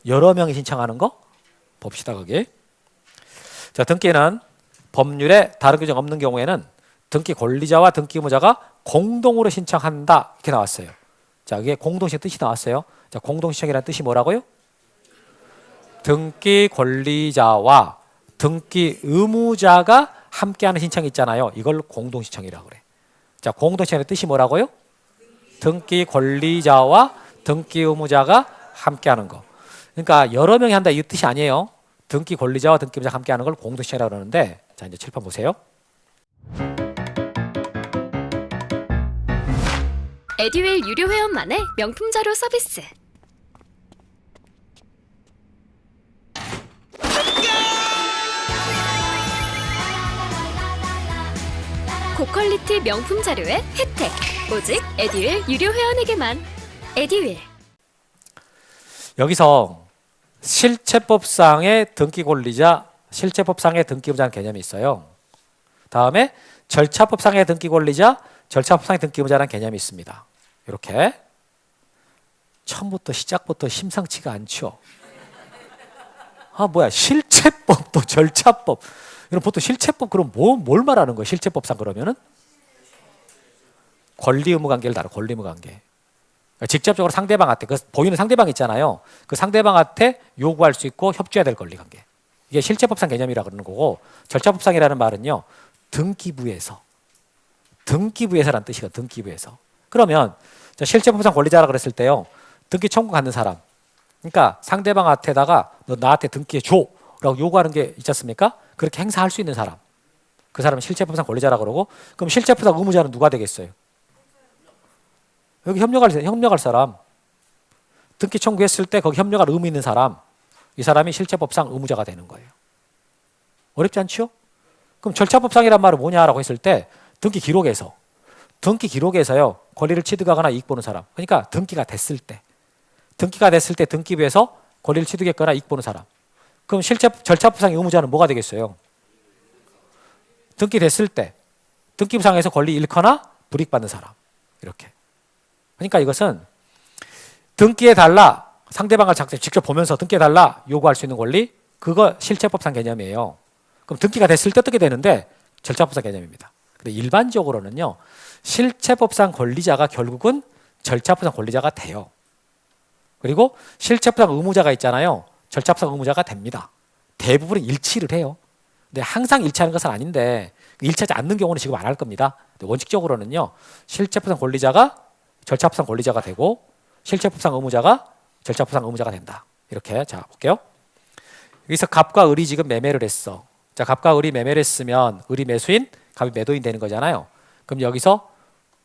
여러 명이 신청하는 거? 봅시다 거기. 자, 등기는 법률에 다른 규정 없는 경우에는 등기 권리자와 등기 의무자가 공동으로 신청한다 이렇게 나왔어요. 자, 이게 공동신청 뜻이 나왔어요. 자, 공동신청이라는 뜻이 뭐라고요? 등기 권리자와 등기 의무자가 함께하는 신청이 있잖아요. 이걸 공동신청이라고 그래. 자, 공동신청의 뜻이 뭐라고요? 등기 권리자와 등기 의무자가 함께하는 거. 그러니까 여러 명이 한다 이 뜻이 아니에요. 등기 권리자와 등기 의무자가 함께하는 걸 공동신청이라고 그러는데, 자, 이제 칠판 보세요. 에듀윌 유료 회원만의 명품 자료 서비스. 고퀄리티 명품 자료의 혜택. 오직 에듀윌 유료 회원에게만. 에듀윌. 여기서 실체법상의 등기 권리자, 실체법상의 등기 의무자는 개념이 있어요. 다음에 절차법상의 등기 권리자, 절차법상의 등기 의무자라는 개념이 있습니다. 이렇게 처음부터 시작부터 심상치가 않죠. 아, 뭐야, 실체법도 절차법. 이런 보통 실체법 그럼 뭘 말하는 거예요? 실체법상 그러면은 권리 의무 관계를 다뤄. 권리 의무 관계. 그러니까 직접적으로 상대방한테 그 보이는 상대방 있잖아요. 그 상대방한테 요구할 수 있고 협조해야 될 권리 관계. 이게 실체법상 개념이라 그러는 거고, 절차법상이라는 말은요, 등기부에서라는 뜻이거든. 등기부에서. 그러면 실체법상 권리자라 그랬을 때요, 등기 청구 받는 사람. 그러니까 상대방한테다가 너 나한테 등기해 줘라고 요구하는 게 있지 않습니까? 그렇게 행사할 수 있는 사람. 그 사람은 실체법상 권리자라 그러고, 그럼 실체법상 의무자는 누가 되겠어요? 여기 협력할 사람. 등기 청구했을 때 거기 협력할 의무 있는 사람. 이 사람이 실체법상 의무자가 되는 거예요. 어렵지 않죠? 그럼 절차법상이란 말은 뭐냐라고 했을 때 등기 기록에서요 권리를 취득하거나 이익 보는 사람. 그러니까 등기가 됐을 때 등기부에서 권리를 취득했거나 이익 보는 사람. 그럼 절차법상의 의무자는 뭐가 되겠어요? 등기됐을 때 등기부상에서 권리 잃거나 불이익 받는 사람. 이렇게. 그러니까 이것은 등기해달라, 상대방을 직접 보면서 등기해달라 요구할 수 있는 권리, 그거 실체법상 개념이에요. 그럼 등기가 됐을 때 어떻게 되는데 절차법상 개념입니다. 근데 일반적으로는요, 실체법상 권리자가 결국은 절차법상 권리자가 돼요. 그리고 실체법상 의무자가 있잖아요. 절차법상 의무자가 됩니다. 대부분은 일치를 해요. 근데 항상 일치하는 것은 아닌데, 일치하지 않는 경우는 지금 안 할 겁니다. 근데 원칙적으로는요, 실체법상 권리자가 절차법상 권리자가 되고, 실체법상 의무자가 절차법상 의무자가 된다. 이렇게. 자, 볼게요. 여기서 갑과 을이 지금 매매를 했어. 자, 갑과 을이 매매를 했으면 을이 매수인, 갑이 매도인 되는 거잖아요. 그럼 여기서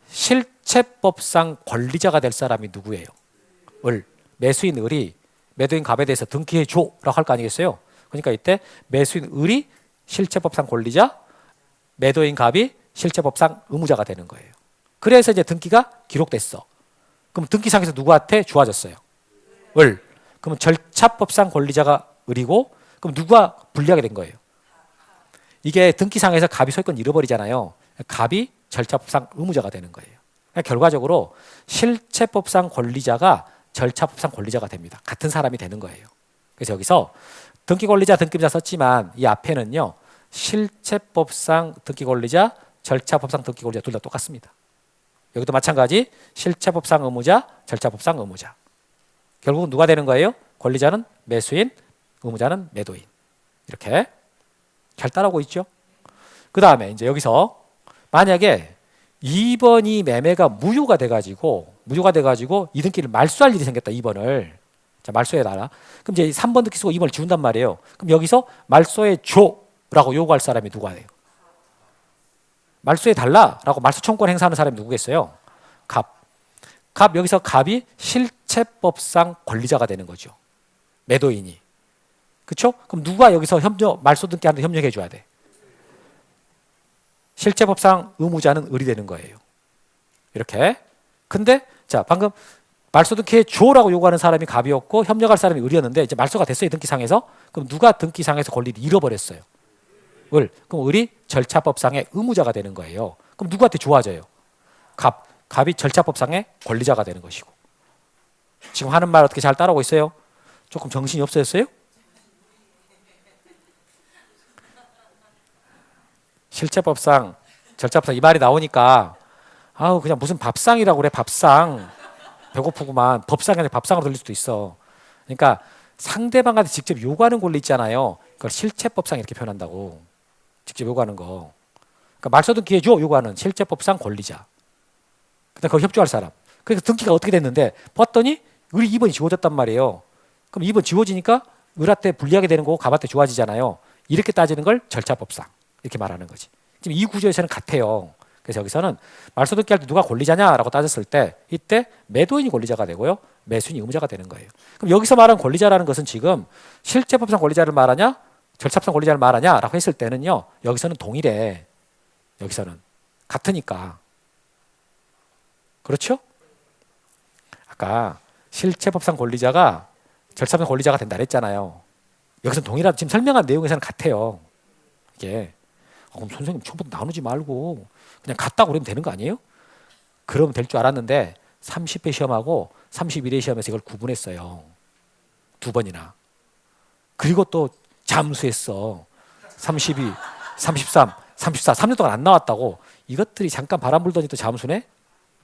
실체법상 권리자가 될 사람이 누구예요? 을. 매수인 을이 매도인 갑에 대해서 등기해 줘라고 할 거 아니겠어요? 그러니까 이때 매수인 을이 실체법상 권리자, 매도인 갑이 실체법상 의무자가 되는 거예요. 그래서 이제 등기가 기록됐어. 그럼 등기상에서 누구한테 주어졌어요? 을. 그럼 절차법상 권리자가 을이고, 그럼 누가 불리하게 된 거예요? 이게 등기상에서 갑이 소유권 잃어버리잖아요. 갑이 절차법상 의무자가 되는 거예요. 그러니까 결과적으로 실체법상 권리자가 절차법상 권리자가 됩니다. 같은 사람이 되는 거예요. 그래서 여기서 등기 권리자, 등기 의무자 썼지만 이 앞에는요, 실체법상 등기 권리자, 절차법상 등기 권리자 둘 다 똑같습니다. 여기도 마찬가지 실체법상 의무자, 절차법상 의무자. 결국은 누가 되는 거예요? 권리자는 매수인, 의무자는 매도인. 이렇게 잘 따라오고 있죠? 그 다음에 이제 여기서 만약에 2번이 매매가 무효가 돼가지고 이 등기를 말소할 일이 생겼다. 2번을. 자, 말소해달라. 그럼 이제 3번 등기 쓰고 2번을 지운단 말이에요. 그럼 여기서 말소해 줘라고 요구할 사람이 누가 돼요? 말소해달라라고 말소 청구권 행사하는 사람이 누구겠어요? 갑. 여기서 갑이 실체법상 권리자가 되는 거죠. 매도인이. 그렇죠? 그럼 누가 여기서 말소 등기하는데 협력해 줘야 돼? 실체법상 의무자는 을이 되는 거예요. 이렇게. 근데 자, 방금 말소 등기해 줘라고 요구하는 사람이 갑이었고 협력할 사람이 을이었는데 이제 말소가 됐어요. 등기상에서. 그럼 누가 등기상에서 권리를 잃어버렸어요? 을. 그럼 을이 절차법상의 의무자가 되는 거예요. 그럼 누구한테 좋아져요? 갑이 절차법상의 권리자가 되는 것이고. 지금 하는 말 어떻게 잘 따라오고 있어요? 조금 정신이 없어졌어요? 실체법상, 절차법상 이 말이 나오니까 아우 그냥 무슨 밥상이라고 그래 밥상. 배고프구만. 법상이 아니라 밥상으로 들릴 수도 있어. 그러니까 상대방한테 직접 요구하는 권리 있잖아요. 그걸 실체법상 이렇게 표현한다고. 직접 요구하는 거. 그러니까 말소등기해 줘 요구하는 실체법상 권리자. 그다음 거기 협조할 사람. 그래서 등기가 어떻게 됐는데 봤더니 을이 2번이 지워졌단 말이에요. 그럼 2번 지워지니까 을한테 불리하게 되는 거고 갑한테 좋아지잖아요. 이렇게 따지는 걸 절차법상 이렇게 말하는 거지. 지금 이 구조에서는 같아요. 그래서 여기서는 말소등기 할 때 누가 권리자냐라고 따졌을 때 이때 매도인이 권리자가 되고요. 매수인이 의무자가 되는 거예요. 그럼 여기서 말하는 권리자라는 것은 지금 실체법상 권리자를 말하냐 절차법상 권리자를 말하냐라고 했을 때는요. 여기서는 동일해. 여기서는 같으니까. 그렇죠? 아까 실체법상 권리자가 절차법상 권리자가 된다 그랬잖아요. 여기서는 동일한 지금 설명한 내용에서는 같아요. 이게 그럼 선생님 처음부터 나누지 말고 그냥 같다고 그러면 되는 거 아니에요? 그러면 될 줄 알았는데 30회 시험하고 31회 시험에서 이걸 구분했어요. 2번이나. 그리고 또 잠수했어. 32, 33, 34, 3년 동안 안 나왔다고. 이것들이 잠깐 바람 불더니 또 잠수네?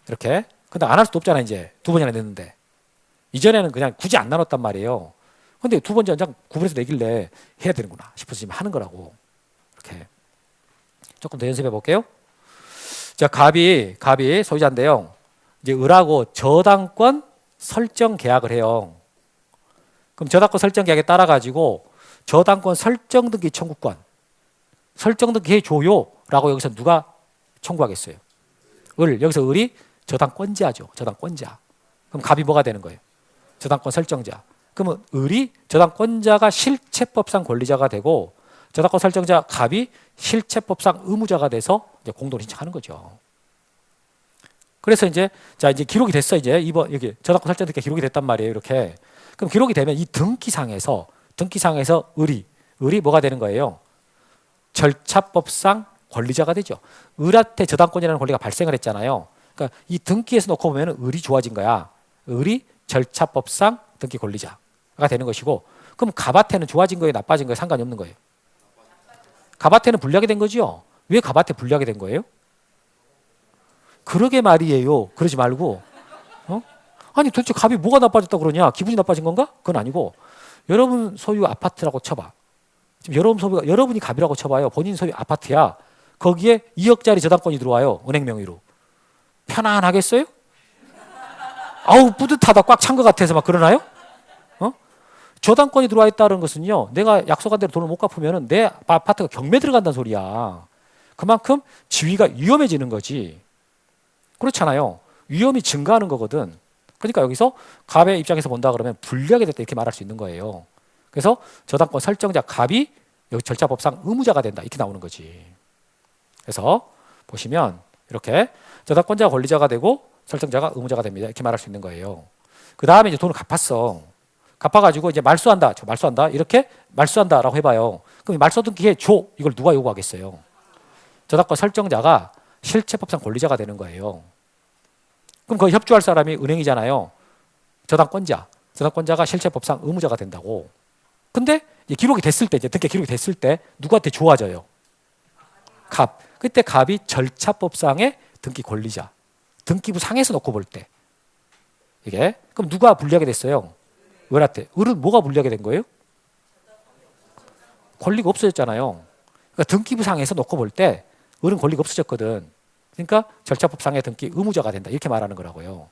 이렇게. 근데 안 할 수도 없잖아 이제. 2번이나 냈는데. 이전에는 그냥 굳이 안 나눴단 말이에요. 근데 2번째 연장 구분해서 내길래 해야 되는구나 싶어서 지금 하는 거라고. 이렇게. 조금 더 연습해 볼게요. 자, 갑이 소유자인데요. 이제 을하고 저당권 설정 계약을 해요. 그럼 저당권 설정 계약에 따라 가지고 저당권 설정 등기 청구권 설정 등기 해줘요라고 여기서 누가 청구하겠어요? 여기서 을이 저당권자죠. 저당권자. 그럼 갑이 뭐가 되는 거예요? 저당권 설정자. 그러면 을이 저당권자가 실체법상 권리자가 되고 저당권 설정자 갑이 실체법상 의무자가 돼서 이제 공동으로 신청하는 거죠. 그래서 이제 기록이 됐어. 이제 이번 여기 저당권 설정 등기가 기록이 됐단 말이에요. 이렇게. 그럼 기록이 되면 이 등기상에서 을이 뭐가 되는 거예요? 절차법상 권리자가 되죠. 을한테 저당권이라는 권리가 발생을 했잖아요. 그러니까 이 등기에서 놓고 보면 을이 좋아진 거야. 을이 절차법상 등기 권리자가 되는 것이고, 그럼 갑한테는 좋아진 거예요, 나빠진 거예요, 상관이 없는 거예요. 갑한테는 불리하게 된 거죠. 왜 갑한테 불리하게 된 거예요? 그러게 말이에요. 그러지 말고, 아니 도대체 갑이 뭐가 나빠졌다 그러냐? 기분이 나빠진 건가? 그건 아니고, 여러분 소유 아파트라고 쳐봐. 지금 여러분이 갑이라고 쳐봐요. 본인 소유 아파트야. 거기에 2억짜리 저당권이 들어와요. 은행 명의로. 편안하겠어요? 아우 뿌듯하다. 꽉 찬 것 같아서 막 그러나요? 저당권이 들어와 있다는 것은요, 내가 약속한 대로 돈을 못 갚으면 내 아파트가 경매 들어간다는 소리야. 그만큼 지위가 위험해지는 거지. 그렇잖아요. 위험이 증가하는 거거든. 그러니까 여기서 갑의 입장에서 본다 그러면 불리하게 됐다 이렇게 말할 수 있는 거예요. 그래서 저당권 설정자 갑이 여기 절차법상 의무자가 된다 이렇게 나오는 거지. 그래서 보시면 이렇게 저당권자가 권리자가 되고 설정자가 의무자가 됩니다 이렇게 말할 수 있는 거예요. 그 다음에 이제 돈을 갚았어. 갚아가지고 이제 말소한다. 이렇게 말소한다라고 해봐요. 그럼 말소등기해 줘. 이걸 누가 요구하겠어요? 저당권 설정자가 실체법상 권리자가 되는 거예요. 그럼 거기 협조할 사람이 은행이잖아요. 저당권자가 실체법상 의무자가 된다고. 근데 이제 기록이 됐을 때, 이제 등기 기록이 됐을 때 누구한테 좋아져요? 갑. 그때 갑이 절차법상의 등기 권리자. 등기부 상에서 놓고 볼 때. 이게. 그럼 누가 불리하게 됐어요? 을한테. 을은 뭐가 불리하게 된 거예요? 권리가 없어졌잖아요. 그러니까 등기부 상에서 놓고 볼 때 을은 권리가 없어졌거든. 그러니까 절차법상의 등기 의무자가 된다. 이렇게 말하는 거라고요.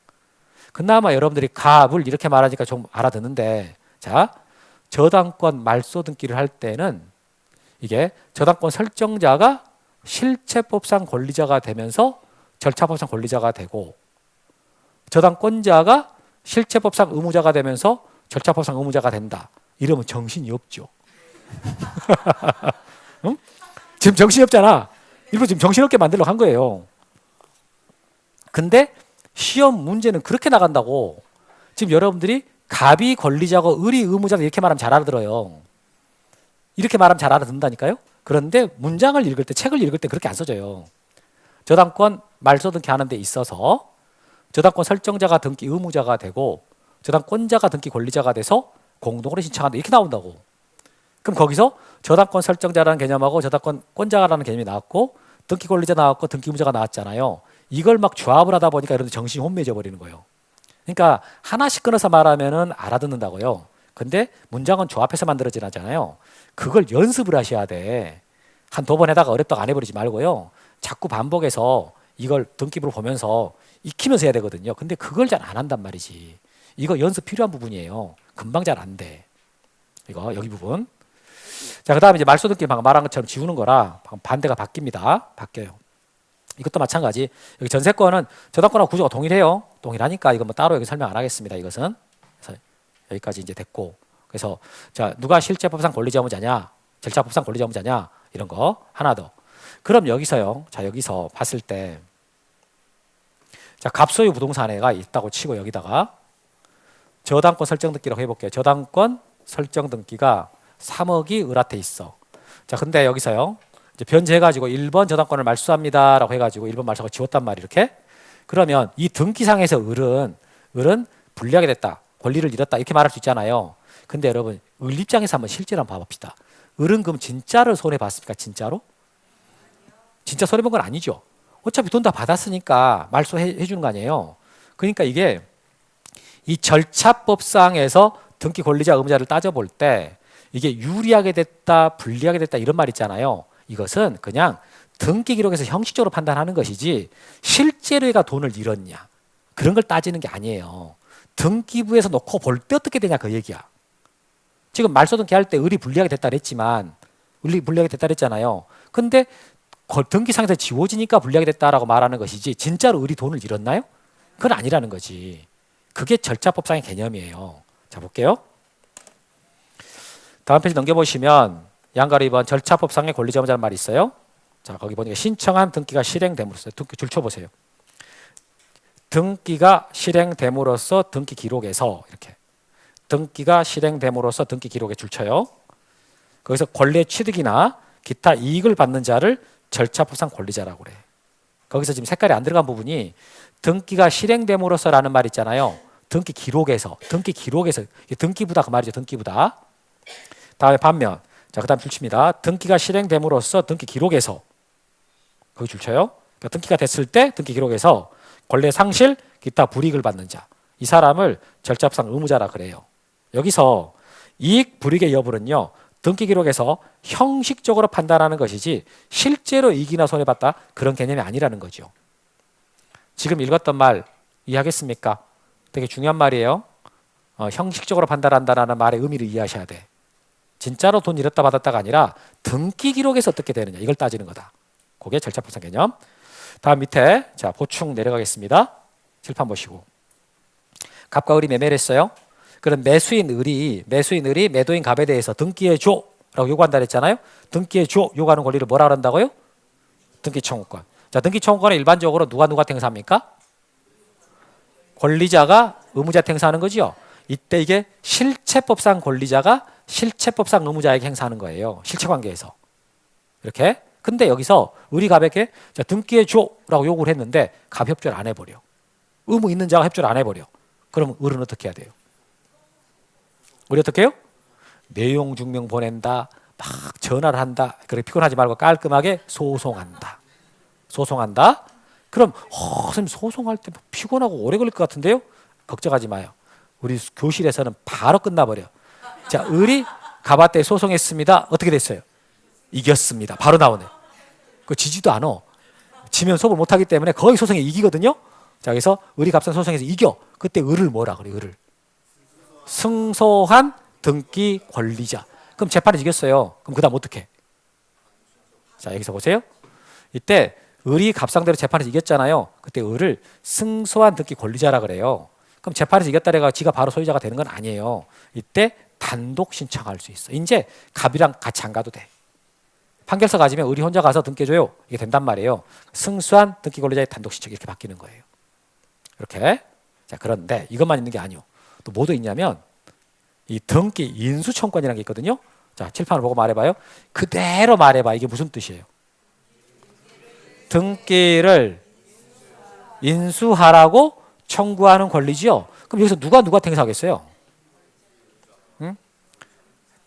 그나마 여러분들이 갑을 이렇게 말하니까 좀 알아듣는데, 자, 저당권 말소 등기를 할 때는 이게 저당권 설정자가 실체법상 권리자가 되면서 절차법상 권리자가 되고, 저당권자가 실체법상 의무자가 되면서 절차법상 의무자가 된다. 이러면 정신이 없죠. 응? 지금 정신이 없잖아. 일부러 지금 정신없게 만들려고 한 거예요. 근데 시험 문제는 그렇게 나간다고. 지금 여러분들이 갑이 권리자고 을이 의무자고 이렇게 말하면 잘 알아들어요. 이렇게 말하면 잘 알아듣는다니까요. 그런데 문장을 읽을 때, 책을 읽을 때 그렇게 안 써져요. 저당권 말소 등기 하는 데 있어서 저당권 설정자가 등기 의무자가 되고 저당권자가 등기 권리자가 돼서 공동으로 신청한다 이렇게 나온다고. 그럼 거기서 저당권 설정자라는 개념하고 저당권권자라는 개념이 나왔고 등기 권리자 나왔고 등기 의무자가 나왔잖아요. 이걸 막 조합을 하다 보니까 여러분들 정신이 혼미해져 버리는 거예요. 그러니까 하나씩 끊어서 말하면은 알아듣는다고요. 근데 문장은 조합해서 만들어지잖아요. 그걸 연습을 하셔야 돼. 한 두 번 해다가 어렵다고 안 해버리지 말고요. 자꾸 반복해서 이걸 등기부로 보면서 익히면서 해야 되거든요. 근데 그걸 잘 안 한단 말이지. 이거 연습 필요한 부분이에요. 금방 잘 안 돼. 이거 여기 부분. 자, 그다음에 이제 말소등기 방금 말한 것처럼 지우는 거라 반대가 바뀝니다. 바뀌어요. 이것도 마찬가지. 여기 전세권은 저당권하고 구조가 동일해요. 동일하니까 이거 뭐 따로 여기 설명 안 하겠습니다. 이것은. 그래서 여기까지 이제 됐고. 그래서 자, 누가 실제법상 권리자 의무자냐, 절차법상 권리자 의무자냐 이런 거 하나 더. 그럼 여기서요. 자, 여기서 봤을 때 자, 갑소유 부동산에가 있다고 치고 여기다가 저당권 설정 등기라고 해볼게요. 저당권 설정 등기가 3억이 을한테 있어. 자, 근데 여기서요. 이제 변제해가지고 1번 저당권을 말소합니다라고 해가지고 1번 말소가 지웠단 말이에요. 이렇게. 그러면 이 등기상에서 을은 불리하게 됐다. 권리를 잃었다. 이렇게 말할 수 있잖아요. 근데 여러분, 을 입장에서 한번 실제로 한번 봐봅시다. 을은 그럼 진짜를 손해봤습니까? 진짜로? 진짜 손해본 건 아니죠. 어차피 돈 다 받았으니까 말소해 주는 거 아니에요. 그러니까 이게 이 절차법상에서 등기 권리자 의무자를 따져볼 때 이게 유리하게 됐다, 불리하게 됐다 이런 말 있잖아요. 이것은 그냥 등기 기록에서 형식적으로 판단하는 것이지 실제로 얘가 돈을 잃었냐 그런 걸 따지는 게 아니에요. 등기부에서 놓고 볼 때 어떻게 되냐 그 얘기야. 지금 말소 등기 할 때 을이 불리하게 됐다 그랬지만 을이 불리하게 됐다 그랬잖아요. 근데 등기상에서 지워지니까 불리하게 됐다라고 말하는 것이지 진짜로 을이 돈을 잃었나요? 그건 아니라는 거지. 그게 절차법상의 개념이에요. 자, 볼게요. 다음 페이지 넘겨보시면 양가로 2번 절차법상의 권리자 의무자라는 말이 있어요. 자, 거기 보니까 신청한 등기가 실행됨으로써 등기 줄 쳐보세요. 등기가 실행됨으로써 등기 기록에서 이렇게 등기가 실행됨으로써 등기 기록에 줄 쳐요. 거기서 권리의 취득이나 기타 이익을 받는 자를 절차법상 권리자라고 그래. 거기서 지금 색깔이 안 들어간 부분이 등기가 실행됨으로써라는 말 있잖아요. 등기 기록에서 등기부다 그 말이죠. 등기부다. 다음에 반면 자, 그다음 줄칩니다. 등기가 실행됨으로써 등기 기록에서 거기 줄쳐요. 그러니까 등기가 됐을 때 등기 기록에서 권리 상실 기타 불이익을 받는 자 이 사람을 절차법상 의무자라 그래요. 여기서 이익 불이익의 여부는요. 등기 기록에서 형식적으로 판단하는 것이지 실제로 이익이나 손해봤다 그런 개념이 아니라는 거죠. 지금 읽었던 말 이해하겠습니까? 되게 중요한 말이에요. 형식적으로 판단한다는 말의 의미를 이해하셔야 돼. 진짜로 돈 잃었다 받았다가 아니라 등기 기록에서 어떻게 되느냐 이걸 따지는 거다. 그게 절차법상 개념. 다음 밑에 자 보충 내려가겠습니다. 칠판 보시고 갑과 을이 매매를 했어요. 그럼 매수인 을이 매도인 갑에 대해서 등기해 줘라고 요구한다 그랬잖아요. 등기해 줘 요구하는 권리를 뭐라 그런다고요? 등기 청구권. 자, 등기 청구권은 일반적으로 누가 행사합니까? 권리자가 의무자한테 행사하는 거죠. 이때 이게 실체법상 권리자가 실체법상 의무자에게 행사하는 거예요. 실체관계에서. 이렇게. 근데 여기서 을이 갑에게 자, 등기해 줘라고 요구를 했는데 갑이 협조를 안 해버려. 의무 있는 자가 협조를 안 해버려. 그럼 을은 어떻게 해야 돼요? 우리 어떻게 해요? 내용 증명 보낸다. 막 전화를 한다. 그래 피곤하지 말고 깔끔하게 소송한다. 그럼 선생님 소송할 때 피곤하고 오래 걸릴 것 같은데요? 걱정하지 마요. 우리 교실에서는 바로 끝나버려. 자, 을이 갑한테 소송했습니다. 어떻게 됐어요? 이겼습니다. 바로 나오네. 그 지지도 않아. 지면 소송을 못하기 때문에 거의 소송에 이기거든요. 자, 그래서 을이 갑상 소송에서 이겨. 그때 을을 뭐라 그래? 을을 승소한 등기 권리자. 그럼 재판에서 이겼어요. 그럼 그다음 어떻게? 자, 여기서 보세요. 이때 을이 갑상대로 재판에서 이겼잖아요. 그때 을을 승소한 등기 권리자라 그래요. 그럼 재판에서 이겼다래가 지가 바로 소유자가 되는 건 아니에요. 이때 단독 신청할 수 있어. 이제 갑이랑 같이 안 가도 돼. 판결서 가지면 을이 혼자 가서 등기해줘요. 이게 된단 말이에요. 승소한 등기 권리자의 단독 신청 이렇게 바뀌는 거예요. 이렇게. 자, 그런데 이것만 있는 게 아니요. 또 뭐도 있냐면 이 등기 인수청구권이라는 게 있거든요. 자, 칠판을 보고 말해봐요. 그대로 말해봐. 이게 무슨 뜻이에요? 등기를 인수하라고 청구하는 권리지요. 그럼 여기서 누가 행사하겠어요? 응?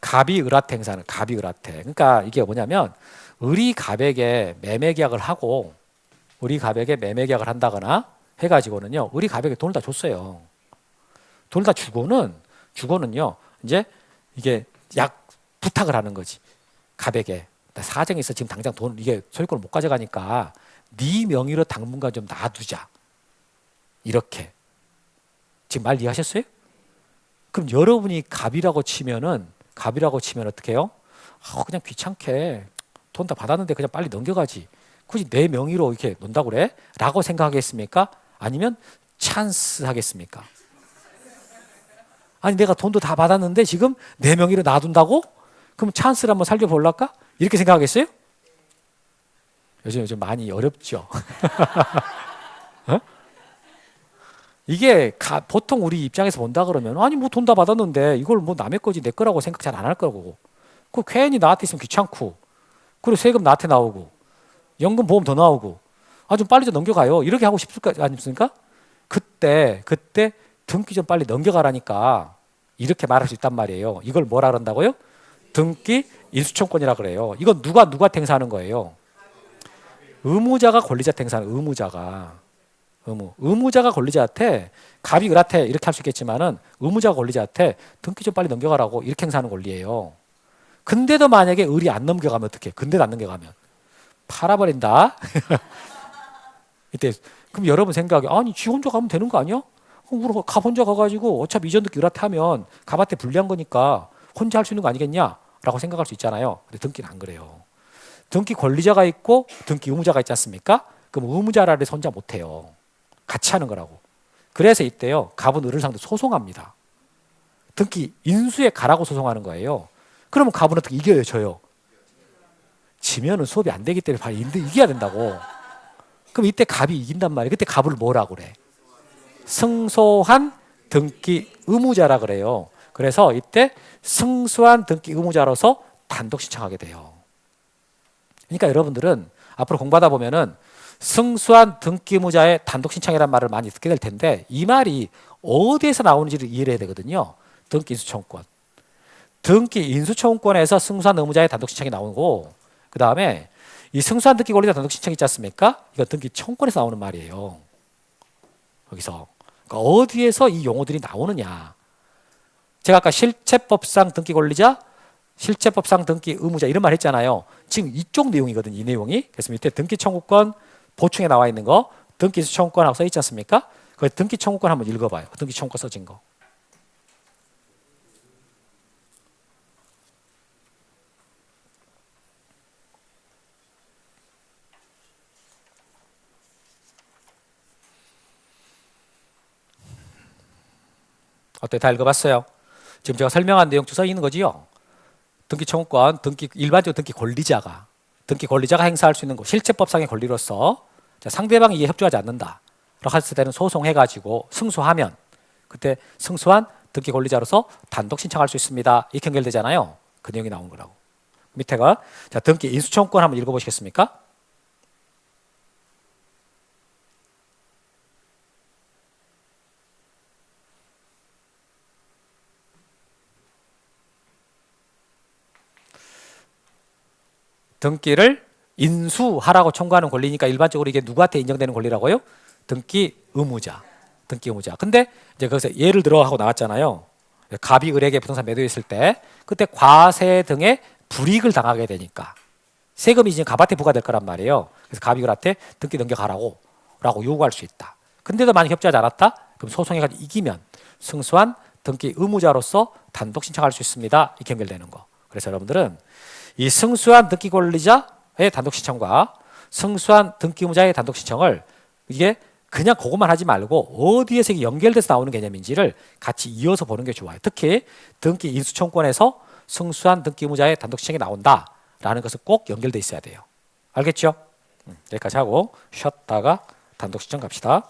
갑이 을한테 행사하는 갑이 을한테. 그러니까 이게 뭐냐면 을이 갑에게 매매 계약을 하고 을이 갑에게 매매 계약을 한다거나 해가지고는요 을이 갑에게 돈을 다 줬어요. 돈을 다 주고는요 이제 이게 약 부탁을 하는 거지. 갑에게 나 사정이 있어 지금 당장 돈 이게 소유권을 못 가져가니까 네 명의로 당분간 좀 놔두자. 이렇게 지금 말 이해하셨어요? 그럼 여러분이 갑이라고 치면은 어떻게 해요? 그냥 귀찮게 돈 다 받았는데 그냥 빨리 넘겨가지. 굳이 내 명의로 이렇게 논다고 그래? 라고 생각하겠습니까? 아니면 찬스 하겠습니까? 아니 내가 돈도 다 받았는데 지금 내 명의로 놔둔다고? 그럼 찬스를 한번 살려볼랄까? 이렇게 생각하겠어요? 요즘 많이 어렵죠. 어? 이게 보통 우리 입장에서 본다 그러면 아니 뭐 돈 다 받았는데 이걸 뭐 남의 거지 내 거라고 생각 잘 안 할 거고 그 괜히 나한테 있으면 귀찮고 그리고 세금 나한테 나오고 연금 보험 더 나오고 좀 빨리 좀 넘겨가요 이렇게 하고 싶을 거 아닙니까? 그때 등기 좀 빨리 넘겨가라니까 이렇게 말할 수 있단 말이에요. 이걸 뭐라 그런다고요? 등기 인수청권이라 그래요. 이건 누구한테 행사하는 거예요? 의무자가 권리자한테 행사하는 의무자가 권리자한테 갑이 을한테 이렇게 할 수 있겠지만은 의무자가 권리자한테 등기 좀 빨리 넘겨가라고 이렇게 행사하는 권리예요. 근데도 만약에 을이 안 넘겨가면 어떡해? 근데도 안 넘겨가면 팔아버린다. 이때 그럼 여러분 생각에 아니 지 혼자 가면 되는 거 아니야? 그럼 갑 혼자 가가지고 어차피 이전 등기 을한테 하면 갑한테 불리한 거니까 혼자 할 수 있는 거 아니겠냐? 라고 생각할 수 있잖아요. 근데 등기는 안 그래요. 등기 권리자가 있고 등기 의무자가 있지 않습니까? 그럼 의무자라 해서 혼자 못해요. 같이 하는 거라고. 그래서 이때요 갑은 을을 상대로 소송합니다. 등기 인수에 가라고 소송하는 거예요. 그러면 갑은 어떻게 이겨요? 져요? 지면은 수업이 안 되기 때문에 바로 이겨야 된다고. 그럼 이때 갑이 이긴단 말이에요. 그때 갑을 뭐라고 그래? 승소한 등기 의무자라 그래요. 그래서 이때 승소한 등기 의무자로서 단독 신청하게 돼요. 그러니까 여러분들은 앞으로 공부하다 보면은 승소한 등기 의무자의 단독 신청이라는 말을 많이 듣게 될 텐데 이 말이 어디에서 나오는지를 이해를 해야 되거든요. 등기 인수청권. 등기 인수청권에서 승소한 의무자의 단독 신청이 나오고 그 다음에 이 승소한 등기 권리자 단독 신청 있지 않습니까? 이거 등기 청권에서 나오는 말이에요. 여기서 그러니까 어디에서 이 용어들이 나오느냐. 제가 아까 실체법상 등기 권리자, 실체법상 등기 의무자 이런 말 했잖아요. 지금 이쪽 내용이거든요. 이 내용이. 그래서 밑에 등기 청구권 보충에 나와 있는 거 등기 인수 청구권하고 써 있지 않습니까? 그 등기 청구권 한번 읽어봐요. 등기 청구권 써진 거. 어때? 다 읽어봤어요? 지금 제가 설명한 내용 써 있는 거지요. 등기 청구권, 일반적으로 등기 권리자가 행사할 수 있는 거, 실체법상의 권리로서 상대방이 이에 협조하지 않는다. 라고 했을 때는 소송해가지고 승소하면 그때 승소한 등기 권리자로서 단독 신청할 수 있습니다. 이렇게 연결되잖아요. 그 내용이 나온 거라고. 밑에가 등기 인수청구권 한번 읽어보시겠습니까? 등기를 인수하라고 청구하는 권리니까 일반적으로 이게 누구한테 인정되는 권리라고요? 등기 의무자. 근데 이제 거기서 예를 들어 하고 나왔잖아요. 갑이 을에게 부동산 매도했을 때 그때 과세 등의 불이익을 당하게 되니까 세금이 이제 갑한테 부과될 거란 말이에요. 그래서 갑이 을한테 등기 넘겨가라고 요구할 수 있다. 근데도 만약 협조하지 않았다? 그럼 소송해가지고 이기면 승소한 등기 의무자로서 단독 신청할 수 있습니다. 이렇게 연결되는 거. 그래서 여러분들은 이 승소한 등기 권리자의 단독 신청과 승소한 등기 의무자의 단독 신청을 이게 그냥 그것만 하지 말고 어디에서 이게 연결돼서 나오는 개념인지를 같이 이어서 보는 게 좋아요. 특히 등기 인수청구권에서 승소한 등기 의무자의 단독 신청이 나온다라는 것은 꼭 연결돼 있어야 돼요. 알겠죠? 여기까지 하고 쉬었다가 단독 신청 갑시다.